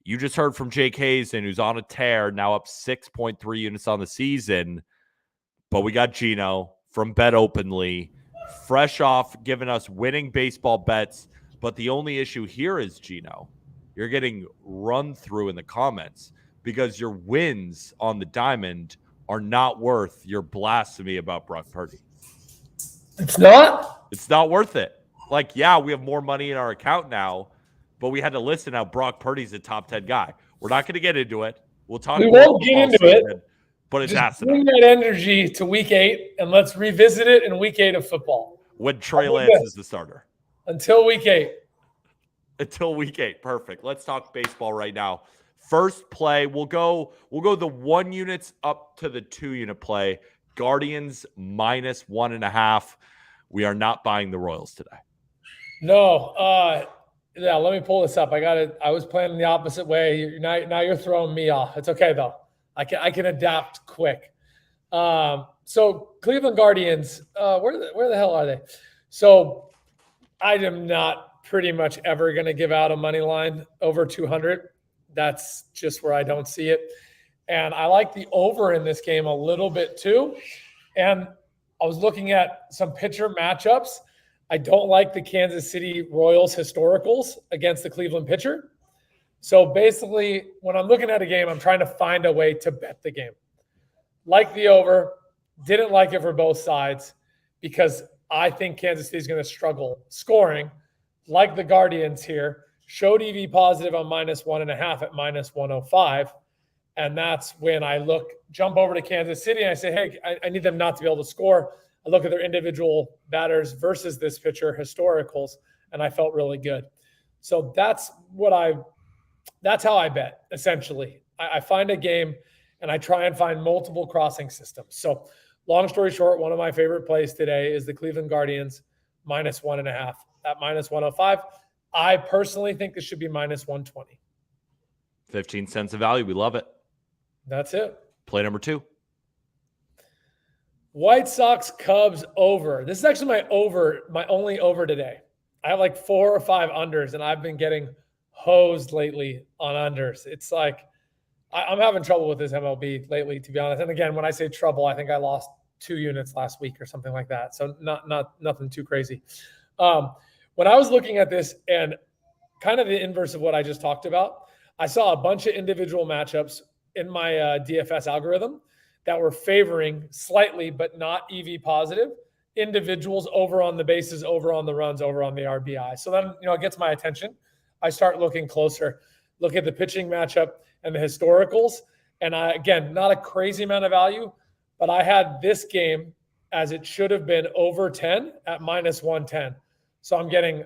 You just heard from Jake Hazen, who's on a tear, now up 6.3 units on the season. But we got Gino from Bet Openly, fresh off giving us winning baseball bets. But the only issue here is, Gino, you're getting run through in the comments because your wins on the diamond are not worth your blasphemy about Brock Purdy. It's not? It's not worth it. Like, yeah, we have more money in our account now, but we had to listen how Brock Purdy's a top 10 guy. We're not going to get into it. We'll talk. We won't get into it. But it's just bring that energy to week 8, and let's revisit it in week 8 of football. When Trey Lance is the starter. Until week 8. Until week 8. Perfect. Let's talk baseball right now. First play, we'll go the 1 units up to the 2 unit play. Guardians minus 1.5. We are not buying the Royals today. No. Yeah, let me pull this up. I was planning the opposite way. Now you're throwing me off. It's okay though. I can adapt quick. So Cleveland Guardians, where the hell are they? So I am not pretty much ever going to give out a money line over 200. That's just where I don't see it. And I like the over in this game a little bit too. And I was looking at some pitcher matchups. I don't like the Kansas City Royals historicals against the Cleveland pitcher. So basically, when I'm looking at a game, I'm trying to find a way to bet the game. Like the over, didn't like it for both sides because I think Kansas City is going to struggle scoring. Like the Guardians here, showed EV positive on minus 1.5 at minus 105. And that's when I jump over to Kansas City and I say, hey, I need them not to be able to score. I look at their individual batters versus this pitcher, historicals, and I felt really good. So that's how I bet, essentially. I find a game and I try and find multiple crossing systems. So long story short, one of my favorite plays today is the Cleveland Guardians -1.5 at -105. I personally think this should be -120. 15 cents of value. We love it. That's it. Play number 2. White Sox Cubs over. This is actually my only over today. I have like 4 or 5 unders, and I've been getting hosed lately on unders. It's like I'm having trouble with this MLB lately, to be honest. And again, when I say trouble, I think I lost 2 units last week or something like that. So nothing too crazy. When I was looking at this and kind of the inverse of what I just talked about, I saw a bunch of individual matchups in my DFS algorithm that were favoring slightly, but not EV positive, individuals over on the bases, over on the runs, over on the RBI. So then, it gets my attention. I start looking closer, look at the pitching matchup and the historicals. And again, not a crazy amount of value, but I had this game as it should have been over 10 at -110. So I'm getting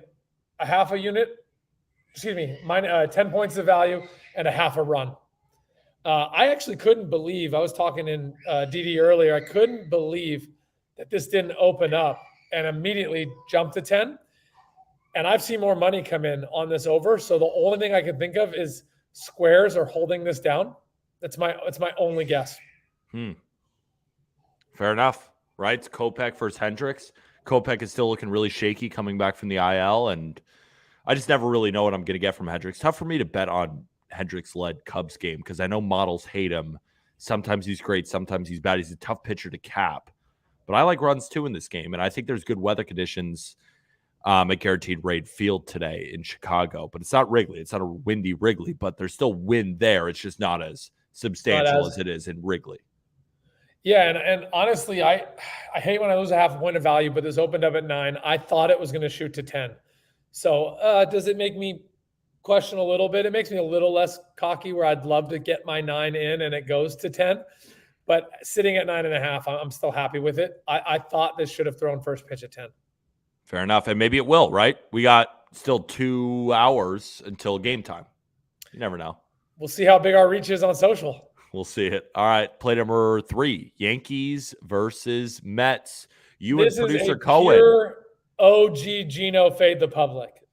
a half a unit, 10 points of value and a half a run. I actually couldn't believe, I was talking in DD earlier, I couldn't believe that this didn't open up and immediately jumped to 10. And I've seen more money come in on this over. So the only thing I can think of is squares are holding this down. That's my only guess. Fair enough, right? It's Kopech versus Hendricks. Kopech is still looking really shaky coming back from the IL, and I just never really know what I'm going to get from Hendricks. Tough for me to bet on Hendricks-led Cubs game because I know models hate him. Sometimes he's great, sometimes he's bad. He's a tough pitcher to cap. But I like runs too in this game, and I think there's good weather conditions at Guaranteed Rate Field today in Chicago. But it's not Wrigley. It's not a windy Wrigley, but there's still wind there. It's just not as substantial as it is in Wrigley. Yeah, and honestly, I hate when I lose a half a point of value, but this opened up at 9. I thought it was going to shoot to 10. So does it make me question a little bit? It makes me a little less cocky where I'd love to get my 9 in and it goes to 10. But sitting at 9.5, I'm still happy with it. I thought this should have thrown first pitch at 10. Fair enough. And maybe it will, right? We got still 2 hours until game time. You never know. We'll see how big our reach is on social. We'll see it. All right. Play number 3, Yankees versus Mets. This and producer is Cohen. Pure OG Gino fade the public.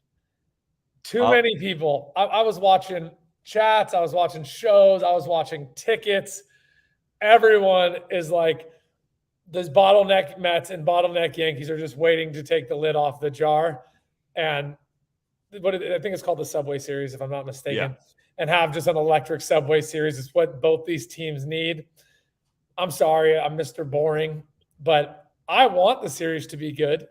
Too many people. I was watching chats. I was watching shows. I was watching tickets. Everyone is like, this bottleneck Mets and bottleneck Yankees are just waiting to take the lid off the jar. And I think it's called the Subway Series, if I'm not mistaken. Yeah. And have just an electric Subway Series is what both these teams need. I'm sorry, I'm Mr. Boring, but I want the series to be good.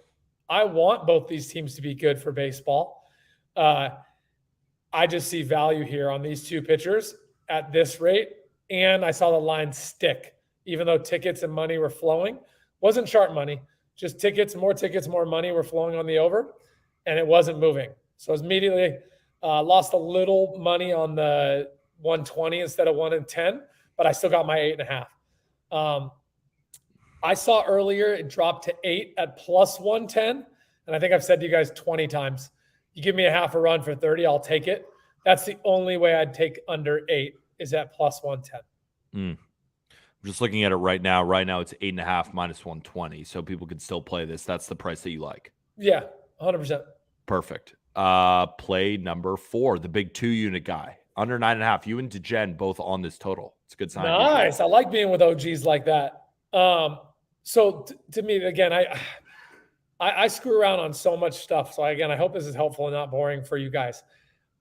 I want both these teams to be good for baseball. I just see value here on these 2 pitchers at this rate. And I saw the line stick, even though tickets and money were flowing. Wasn't sharp money, just tickets, more money were flowing on the over, and it wasn't moving. So I was immediately lost a little money on the 120 instead of 110, but I still got my 8.5. I saw earlier it dropped to 8 at +110, and I think I've said to you guys 20 times, you give me a half a run for 30, I'll take it. That's the only way I'd take under 8 is at +110. I'm just looking at it right now. Right now it's 8.5 -120, so people could still play this. That's the price that you like. Yeah, 100%. Perfect. Play number 4, the big 2-unit guy. Under 9.5. You and DeGen both on this total. It's a good sign. Nice. I like being with OGs like that. So to me, again, I screw around on so much stuff. So again, I hope this is helpful and not boring for you guys.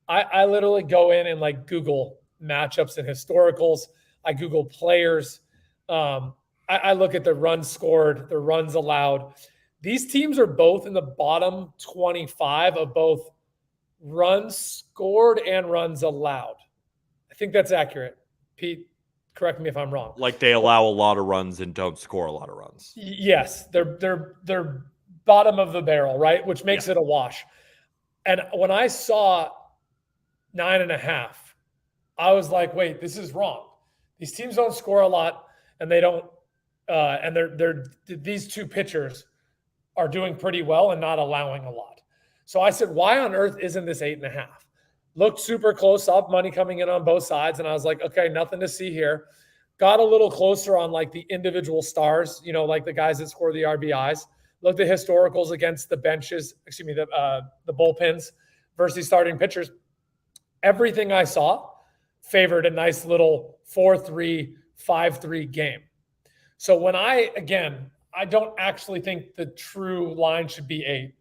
I literally go in and like Google matchups and historicals. I Google players. I look at the runs scored, the runs allowed. These teams are both in the bottom 25 of both runs scored and runs allowed. I think that's accurate. Pete, correct me if I'm wrong. Like they allow a lot of runs and don't score a lot of runs. Yes, they're bottom of the barrel, right? Which makes it a wash. And when I saw 9.5, I was like, wait, this is wrong. These teams don't score a lot, and they don't. And these two pitchers are doing pretty well and not allowing a lot. So I said, why on earth isn't this 8.5? Looked super close up, money coming in on both sides. And I was like, okay, nothing to see here. Got a little closer on like the individual stars, like the guys that score the RBIs. Looked at historicals against the benches, the bullpens versus starting pitchers. Everything I saw favored a nice little 4-3, 5-3 game. So when I don't actually think the true line should be 8.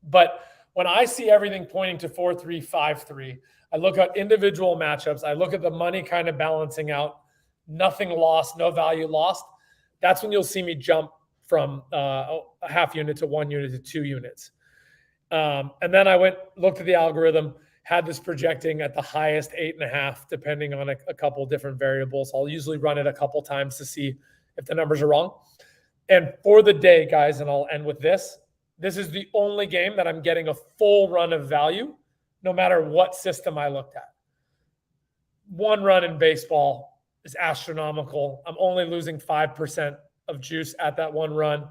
But when I see everything pointing to 4-3, 5-3, I look at individual matchups. I look at the money kind of balancing out. Nothing lost, no value lost. That's when you'll see me jump from a half unit to 1 unit to 2 units. And then I looked at the algorithm, had this projecting at the highest 8.5, depending on a couple different variables. I'll usually run it a couple times to see if the numbers are wrong. And for the day, guys, and I'll end with this. This is the only game that I'm getting a full run of value, no matter what system I looked at. 1 run in baseball is astronomical. I'm only losing 5% of juice at that 1 run.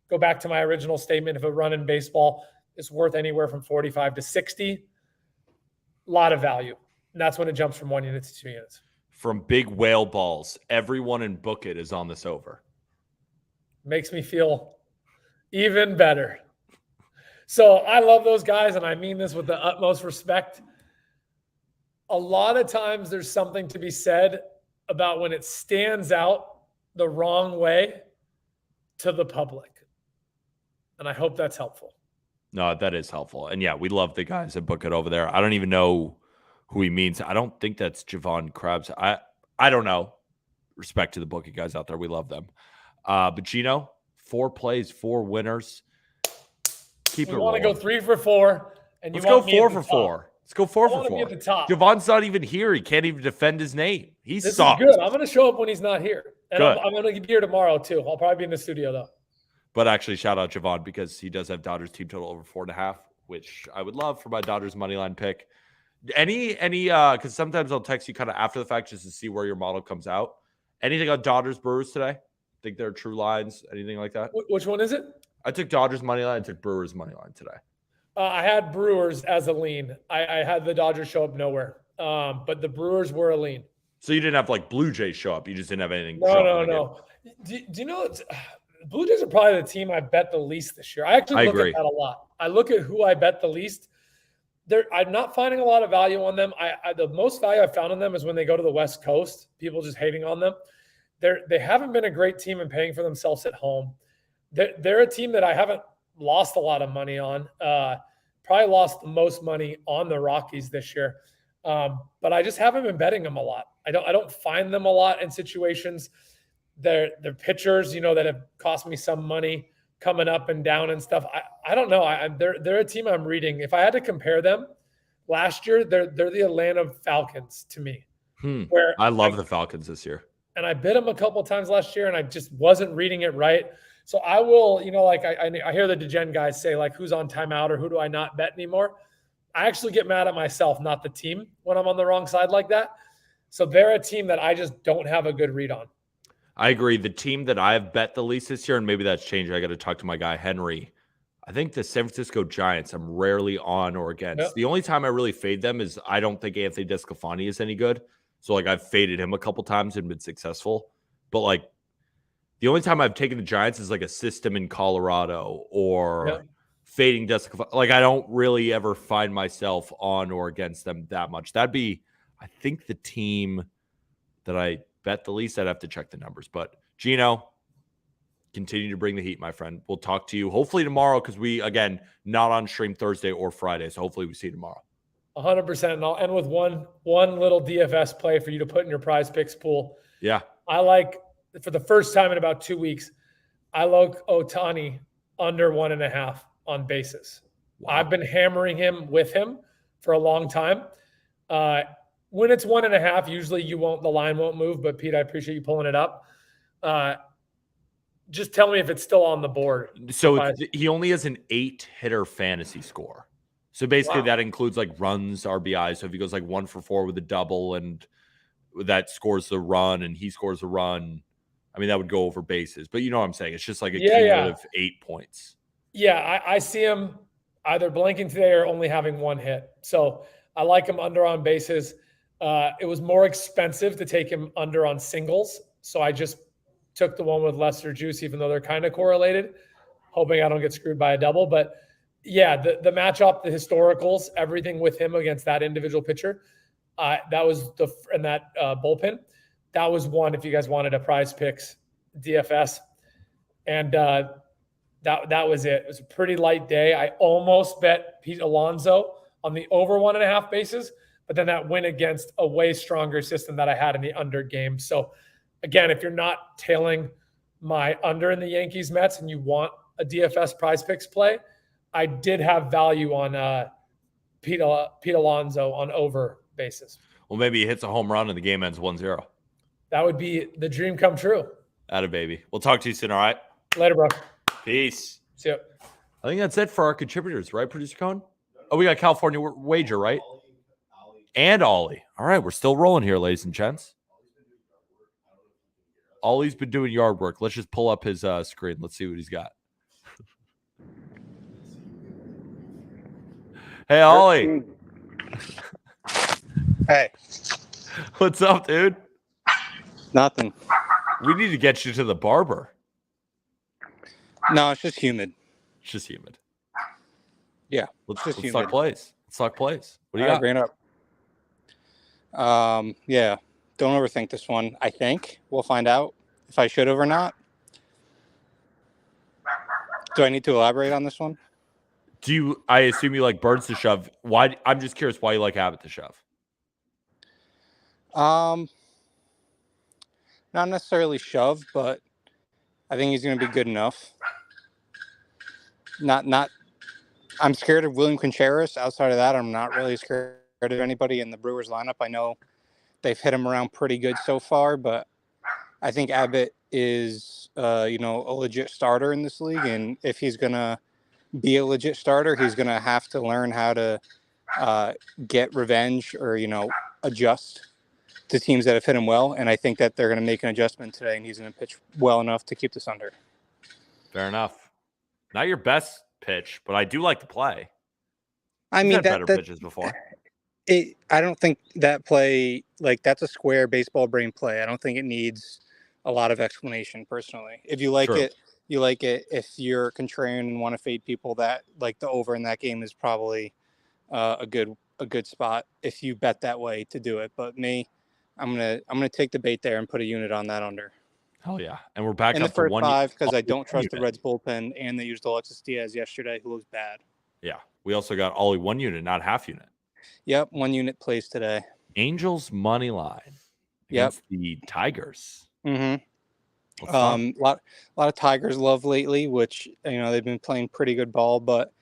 Go back to my original statement. If a run in baseball is worth anywhere from 45 to 60, a lot of value. And that's when it jumps from 1 unit to 2 units. From big whale balls, everyone in Book It is on this over. Makes me feel even better. So I love those guys, and I mean this with the utmost respect. A lot of times there's something to be said about when it stands out the wrong way to the public. And I hope that's helpful. No, that is helpful. And yeah, we love the guys that Book It over there. I don't even know who he means. I don't think that's Javon Krebs. I don't know. Respect to the Book It guys out there. We love them. But Gino, 4 plays, 4 winners. Keep it rolling. You want to go 3 for 4, and you Let's go want 4 for 4. Let's go 4 for 4. Be at the top. Javon's not even here. He can't even defend his name. He's This soft. is good. I'm going to show up when he's not here. And Good. I'm going to be here tomorrow, too. I'll probably be in the studio, though. But actually, shout out Javon because he does have Dodgers team total over 4.5, which I would love for my Dodgers money line pick. Any because sometimes I'll text you kind of after the fact just to see where your model comes out. Anything on Dodgers Brewers today? Think they're true lines? Anything like that? Which one is it? I took Dodgers money line. I took Brewers money line today. I had Brewers as a lean. I had the Dodgers show up nowhere, but the Brewers were a lean. So you didn't have like Blue Jays show up. You just didn't have anything. No. Do you know Blue Jays are probably the team I bet the least this year. I actually look at that a lot. I look at who I bet the least. I'm not finding a lot of value on them. The most value I found on them is when they go to the West Coast. People just hating on them. They haven't been a great team in paying for themselves at home. They're a team that I haven't lost a lot of money on. Probably lost the most money on the Rockies this year. But I just haven't been betting them a lot. I don't find them a lot in situations. They're pitchers, that have cost me some money coming up and down and stuff. I don't know. They're a team I'm reading. If I had to compare them, last year they're the Atlanta Falcons to me. Where I love the Falcons this year. And I bid them a couple of times last year, and I just wasn't reading it right. So I will, I hear the Degen guys say, like, who's on timeout or who do I not bet anymore? I actually get mad at myself, not the team, when I'm on the wrong side like that. So they're a team that I just don't have a good read on. I agree. The team that I have bet the least this year, and maybe that's changed. I got to talk to my guy, Henry. I think the San Francisco Giants, I'm rarely on or against. Yep. The only time I really fade them is I don't think Anthony Desclafani is any good. So, I've faded him a couple times and been successful. But, the only time I've taken the Giants is, a system in Colorado or fading Desclafani. I don't really ever find myself on or against them that much. That'd be, I think, the team that I bet the least. I'd have to check the numbers. But, Gino, continue to bring the heat, my friend. We'll talk to you hopefully tomorrow because we, again, not on stream Thursday or Friday. So, hopefully we see you tomorrow. 100%. And I'll end with one little DFS play for you to put in your prize picks pool. Yeah. For the first time in about 2 weeks, I like Ohtani under 1.5 on bases. Wow. I've been hammering him with him for a long time. When it's 1.5, usually the line won't move, but Pete, I appreciate you pulling it up. Just tell me if it's still on the board. So he only has an 8-hitter fantasy score. So basically that includes runs, RBI. So if he goes 1 for 4 with a double and that scores the run and he scores a run, I mean, that would go over bases. But you know what I'm saying? It's just like a cumulative 8 points. Yeah, I see him either blanking today or only having one hit. So I like him under on bases. It was more expensive to take him under on singles. So I just took the one with lesser juice, even though they're kind of correlated, hoping I don't get screwed by a double. But yeah, the matchup, the historicals, everything with him against that individual pitcher, that was and that bullpen. That was one if you guys wanted a Prize Picks DFS. And that was it. It was a pretty light day. I almost bet Pete Alonso on the over 1.5 bases, but then that went against a way stronger system that I had in the under game. So again, if you're not tailing my under in the Yankees Mets and you want a DFS Prize Picks play, I did have value on Pete Alonso on over bases. Well, maybe he hits a home run and the game ends 1-0. That would be the dream come true. Atta baby. We'll talk to you soon, all right? Later, bro. Peace. See ya. I think that's it for our contributors, right, Producer Cohen? Oh, we got California Wager, right? And Ollie. All right, we're still rolling here, ladies and gents. Ollie's been doing yard work. Let's just pull up his screen. Let's see what he's got. Hey, Ollie. Hey. What's up, dude? Nothing. We need to get you to the barber. No, it's just humid. It's just humid. Yeah. Let's humid. talk plays. Let's talk plays. What do you All got? right, bring it up. Yeah. Don't overthink this one. I think we'll find out if I should have or not. Do I need to elaborate on this one? I assume you like birds to shove. Why? I'm just curious why you like Abbott to shove. Not necessarily shove, but I think he's going to be good enough. I'm scared of William Contreras. Outside of that, I'm not really scared of anybody in the Brewers lineup. I know they've hit him around pretty good so far, but I think Abbott is, a legit starter in this league. And if he's going to be a legit starter, he's going to have to learn how to get revenge or, adjust to teams that have hit him well. And I think that they're going to make an adjustment today, and he's going to pitch well enough to keep this under. Fair enough. Not your best pitch, but I do like the play. I mean, had better pitches before. I don't think that play, that's a square baseball brain play. I don't think it needs a lot of explanation, personally. If you like it, you like it. If you're contrarian and want to fade people, that the over in that game is probably a good spot if you bet that way to do it. But me, I'm gonna take the bait there and put a unit on that under. Hell yeah. And we're back in up the first to 5 because I don't trust the Reds bullpen, and they used Alexis Diaz yesterday, who looks bad. Yeah. We also got Ollie 1 unit, not half unit. Yep, 1 unit plays today. Angels money line against the Tigers. Mm-hmm. A lot of Tigers love lately, which they've been playing pretty good ball, but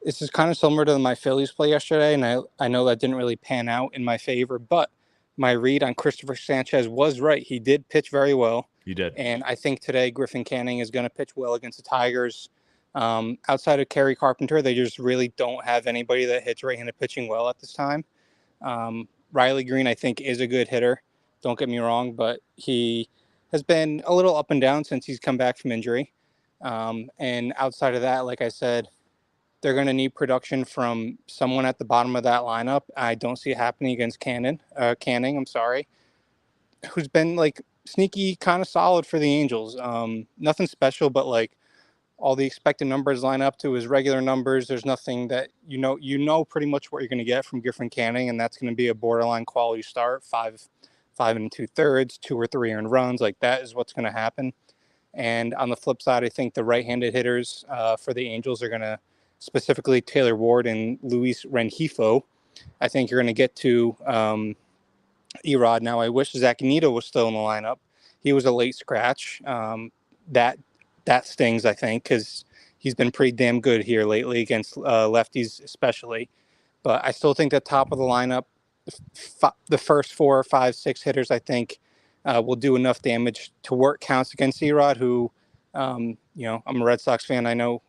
this is kind of similar to my Phillies play yesterday, and I know that didn't really pan out in my favor, but my read on Christopher Sanchez was right. He did pitch very well. He did. And I think today Griffin Canning is going to pitch well against the Tigers. Outside of Kerry Carpenter, they just really don't have anybody that hits right-handed pitching well at this time. Riley Green, I think, is a good hitter. Don't get me wrong, but he has been a little up and down since he's come back from injury. And outside of that, like I said, they're going to need production from someone at the bottom of that lineup. I don't see it happening against Canning, who's been sneaky kind of solid for the Angels. Nothing special, but all the expected numbers line up to his regular numbers. There's nothing that you know pretty much what you're going to get from Griffin Canning, and that's going to be a borderline quality start, 5 2/3, 2 or 3 earned runs. That is what's going to happen. And on the flip side, I think the right-handed hitters for the Angels are going to, specifically Taylor Ward and Luis Rengifo, I think you're going to get to Erod. Now, I wish Zach Neto was still in the lineup. He was a late scratch. That stings, I think, because he's been pretty damn good here lately against lefties especially. But I still think the top of the lineup, the first 4, 5, 6 hitters, I think, will do enough damage to work counts against Erod, who, I'm a Red Sox fan. I know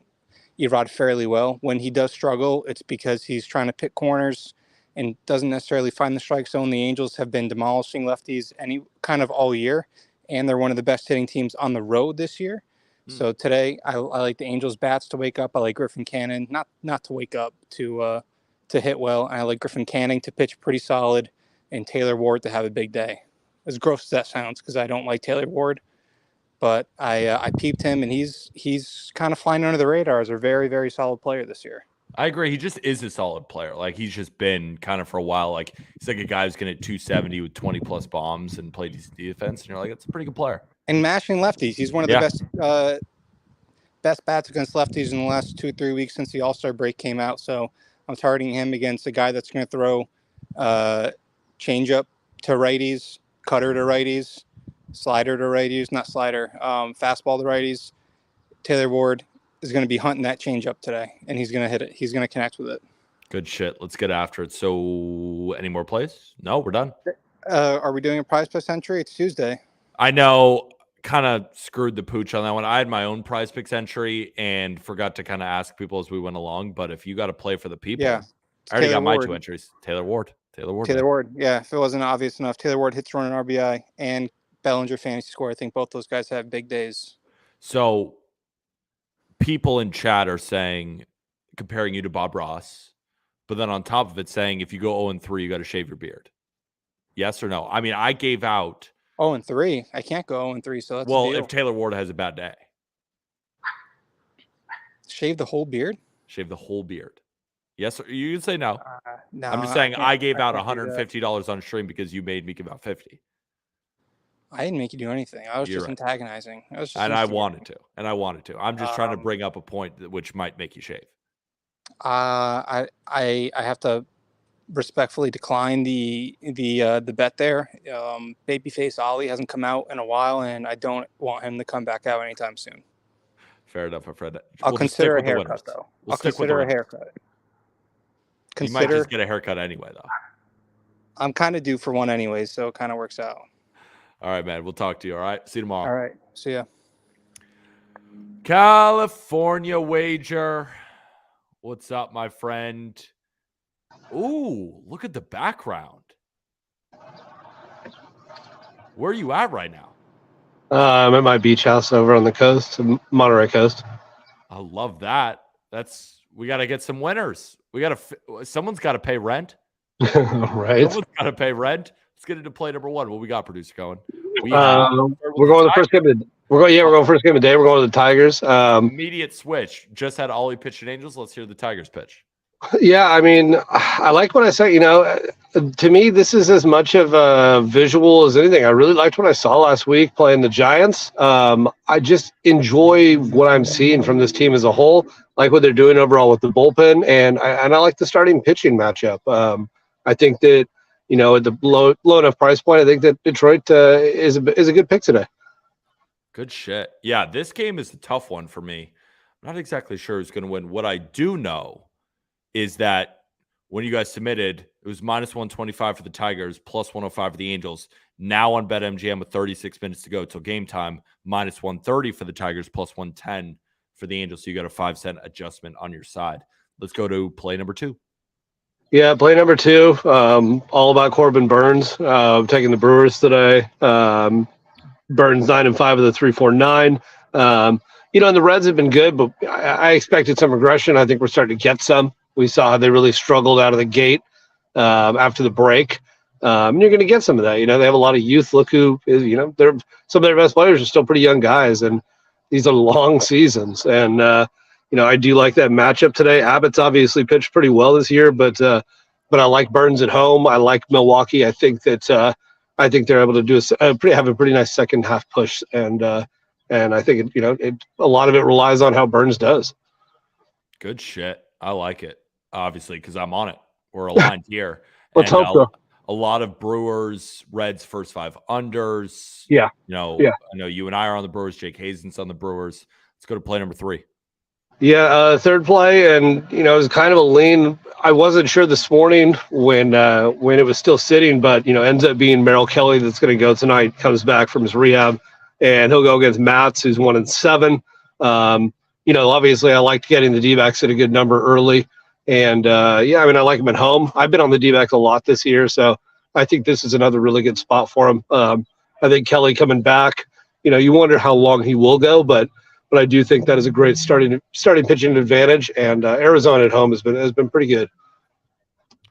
Erod fairly well. When he does struggle, it's because he's trying to pick corners and doesn't necessarily find the strike zone. The Angels have been demolishing lefties any kind of all year, and they're one of the best hitting teams on the road this year. So today, I like the Angels bats to wake up. I like Griffin Canning not to wake up, to hit well. And I like Griffin Canning to pitch pretty solid, and Taylor Ward to have a big day. As gross as that sounds, because I don't like Taylor Ward, but I peeped him, and he's kind of flying under the radar as a very, very solid player this year. I agree. He just is a solid player. Like, he's just been kind of for a while. Like, he's like a guy who's going to hit 270 with 20-plus bombs and play defense, and you're like, it's a pretty good player. And mashing lefties. He's one of the best bats against lefties in the last 2-3 weeks since the All-Star break came out. So I'm targeting him against a guy that's going to throw changeup to righties, cutter to righties, slider to righties, not slider, fastball to righties. Taylor Ward is going to be hunting that changeup today, and he's going to hit it. He's going to connect with it. Good shit. Let's get after it. So, any more plays? No, we're done. Are we doing a prize plus entry? It's Tuesday. I know, kind of screwed the pooch on that one. I had my own prize picks entry and forgot to kind of ask people as we went along. But if you got to play for the people, I already got my 2 entries. Taylor Ward. Taylor Ward. Yeah, if it wasn't obvious enough, Taylor Ward hits, run, and RBI, and Bellinger fantasy score. I think both those guys have big days. So people in chat are saying, comparing you to Bob Ross, but then on top of it saying, if you go 0-3, you got to shave your beard. Yes or no? I mean, I gave out 0-3. I can't go 0-3. So that's well, if Taylor Ward has a bad day, shave the whole beard. Shave the whole beard. Yes, or you can say no. No, I'm just saying I gave out $150 on stream because you made me give out 50. I didn't make you do anything. I was just antagonizing. I wanted to. I'm just trying to bring up a point which might make you shave. I have to respectfully decline the bet there. Babyface Ollie hasn't come out in a while, and I don't want him to come back out anytime soon. Fair enough, my friend. I'll consider a haircut, though. I'll consider a haircut. You might just get a haircut anyway, though. I'm kind of due for one anyway, so it kind of works out. All right, man. We'll talk to you. All right. See you tomorrow. All right. See ya. California wager. What's up, my friend? Ooh, look at the background. Where are you at right now? I'm at my beach house over on the coast, Monterey coast. I love that. We got to get some winners. Someone's got to pay rent. Right. Someone's got to pay rent. Let's get into play number one. What we got, producer, going? We're going the first game. We're going first game of the day. We're going to the Tigers. Immediate switch. Just had Ollie pitch an Angels. Let's hear the Tigers pitch. Yeah, I mean, I like what I said. To me, this is as much of a visual as anything. I really liked what I saw last week playing the Giants. I just enjoy what I'm seeing from this team as a whole. Like what they're doing overall with the bullpen, and I like the starting pitching matchup. I think that at the low enough price point, I think that Detroit is a good pick today. Good shit. Yeah, this game is a tough one for me. I'm not exactly sure who's going to win. What I do know is that when you guys submitted, it was minus 125 for the Tigers, plus 105 for the Angels. Now on BetMGM with 36 minutes to go till game time, minus 130 for the Tigers, plus 110 for the Angels. So you got a 5-cent adjustment on your side. Let's go to play number 2. Yeah, play number 2. All about Corbin Burns. Taking the Brewers today. Burns 9-5 of the 3-4-9. And the Reds have been good, but I expected some regression. I think we're starting to get some. We saw how they really struggled out of the gate after the break. And you're going to get some of that. They have a lot of youth. Look who is, they're some of their best players are still pretty young guys, and these are long seasons. And I do like that matchup today. Abbott's obviously pitched pretty well this year, but I like Burns at home. I like Milwaukee. I think they're able to do have a pretty nice second half push, and I think a lot of it relies on how Burns does. Good shit. I like it, obviously, because I'm on it. We're aligned here. Let's hope so. A lot of Brewers, Reds first 5 unders. Yeah. I know you and I are on the Brewers. Jake Hazen's on the Brewers. Let's go to play number 3. Yeah, third play, and it was kind of a lean. I wasn't sure this morning when it was still sitting, but ends up being Merrill Kelly that's going to go tonight. Comes back from his rehab, and he'll go against Matz, who's 1-7. Obviously I liked getting the D-backs at a good number early. And yeah, I mean, I like him at home. I've been on the D-backs a lot this year, so I think this is another really good spot for him. I think Kelly coming back, you wonder how long he will go, but I do think that is a great starting pitching advantage. And Arizona at home has been pretty good.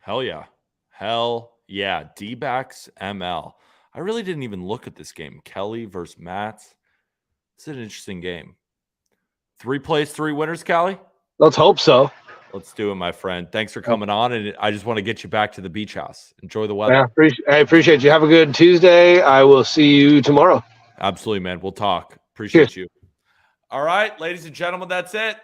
Hell yeah. D-backs ML. I really didn't even look at this game. Kelly versus Mats. It's an interesting game. 3 plays, 3 winners, Callie? Let's hope so. Let's do it, my friend. Thanks for coming on, and I just want to get you back to the beach house. Enjoy the weather. Yeah, I appreciate you. Have a good Tuesday. I will see you tomorrow. Absolutely, man. We'll talk. Appreciate Cheers. you. All right, ladies and gentlemen, that's it.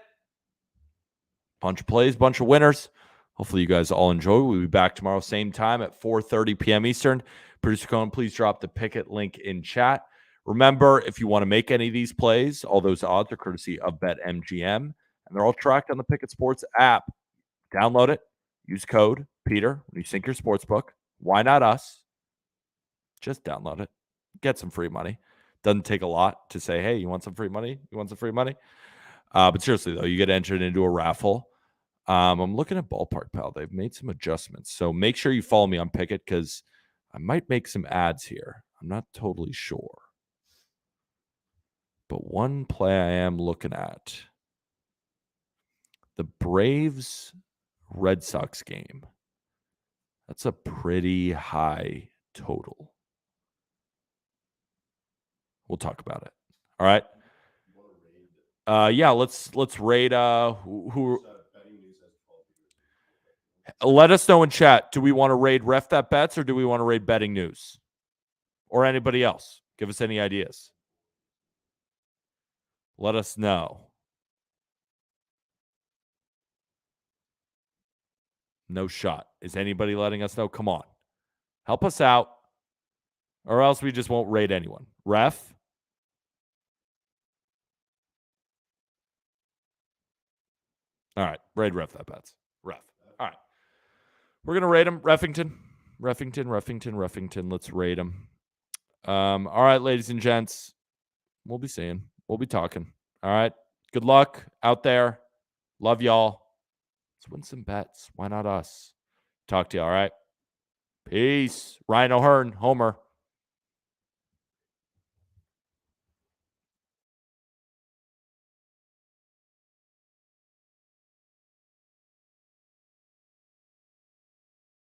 Bunch of plays, bunch of winners. Hopefully you guys all enjoy. We'll be back tomorrow, same time at 4:30 p.m. Eastern. Producer Cohen, please drop the Pikkit link in chat. Remember, if you want to make any of these plays, all those odds are courtesy of BetMGM, and they're all tracked on the Pikkit Sports app. Download it. Use code Peter when you sync your sportsbook. Why not us? Just download it. Get some free money. Doesn't take a lot to say, hey, you want some free money? You want some free money? But seriously, though, you get entered into a raffle. I'm looking at Ballpark Pal. They've made some adjustments. So make sure you follow me on Pikkit because I might make some ads here. I'm not totally sure. But one play I am looking at, the Braves Red Sox game. That's a pretty high total. We'll talk about it. All right. Yeah, let's raid who let us know in chat. Do we want to raid Ref That Bets or do we want to raid Betting News? Or anybody else? Give us any ideas. Let us know. No shot. Is anybody letting us know? Come on. Help us out. Or else we just won't raid anyone. Ref? All right. Raid Ref That Bets. Ref. All right. We're going to raid him. Reffington. Let's raid him. All right, ladies and gents. We'll be seeing. We'll be talking. All right. Good luck out there. Love y'all. Let's win some bets. Why not us? Talk to you. All right. Peace. Ryan O'Hearn, Homer.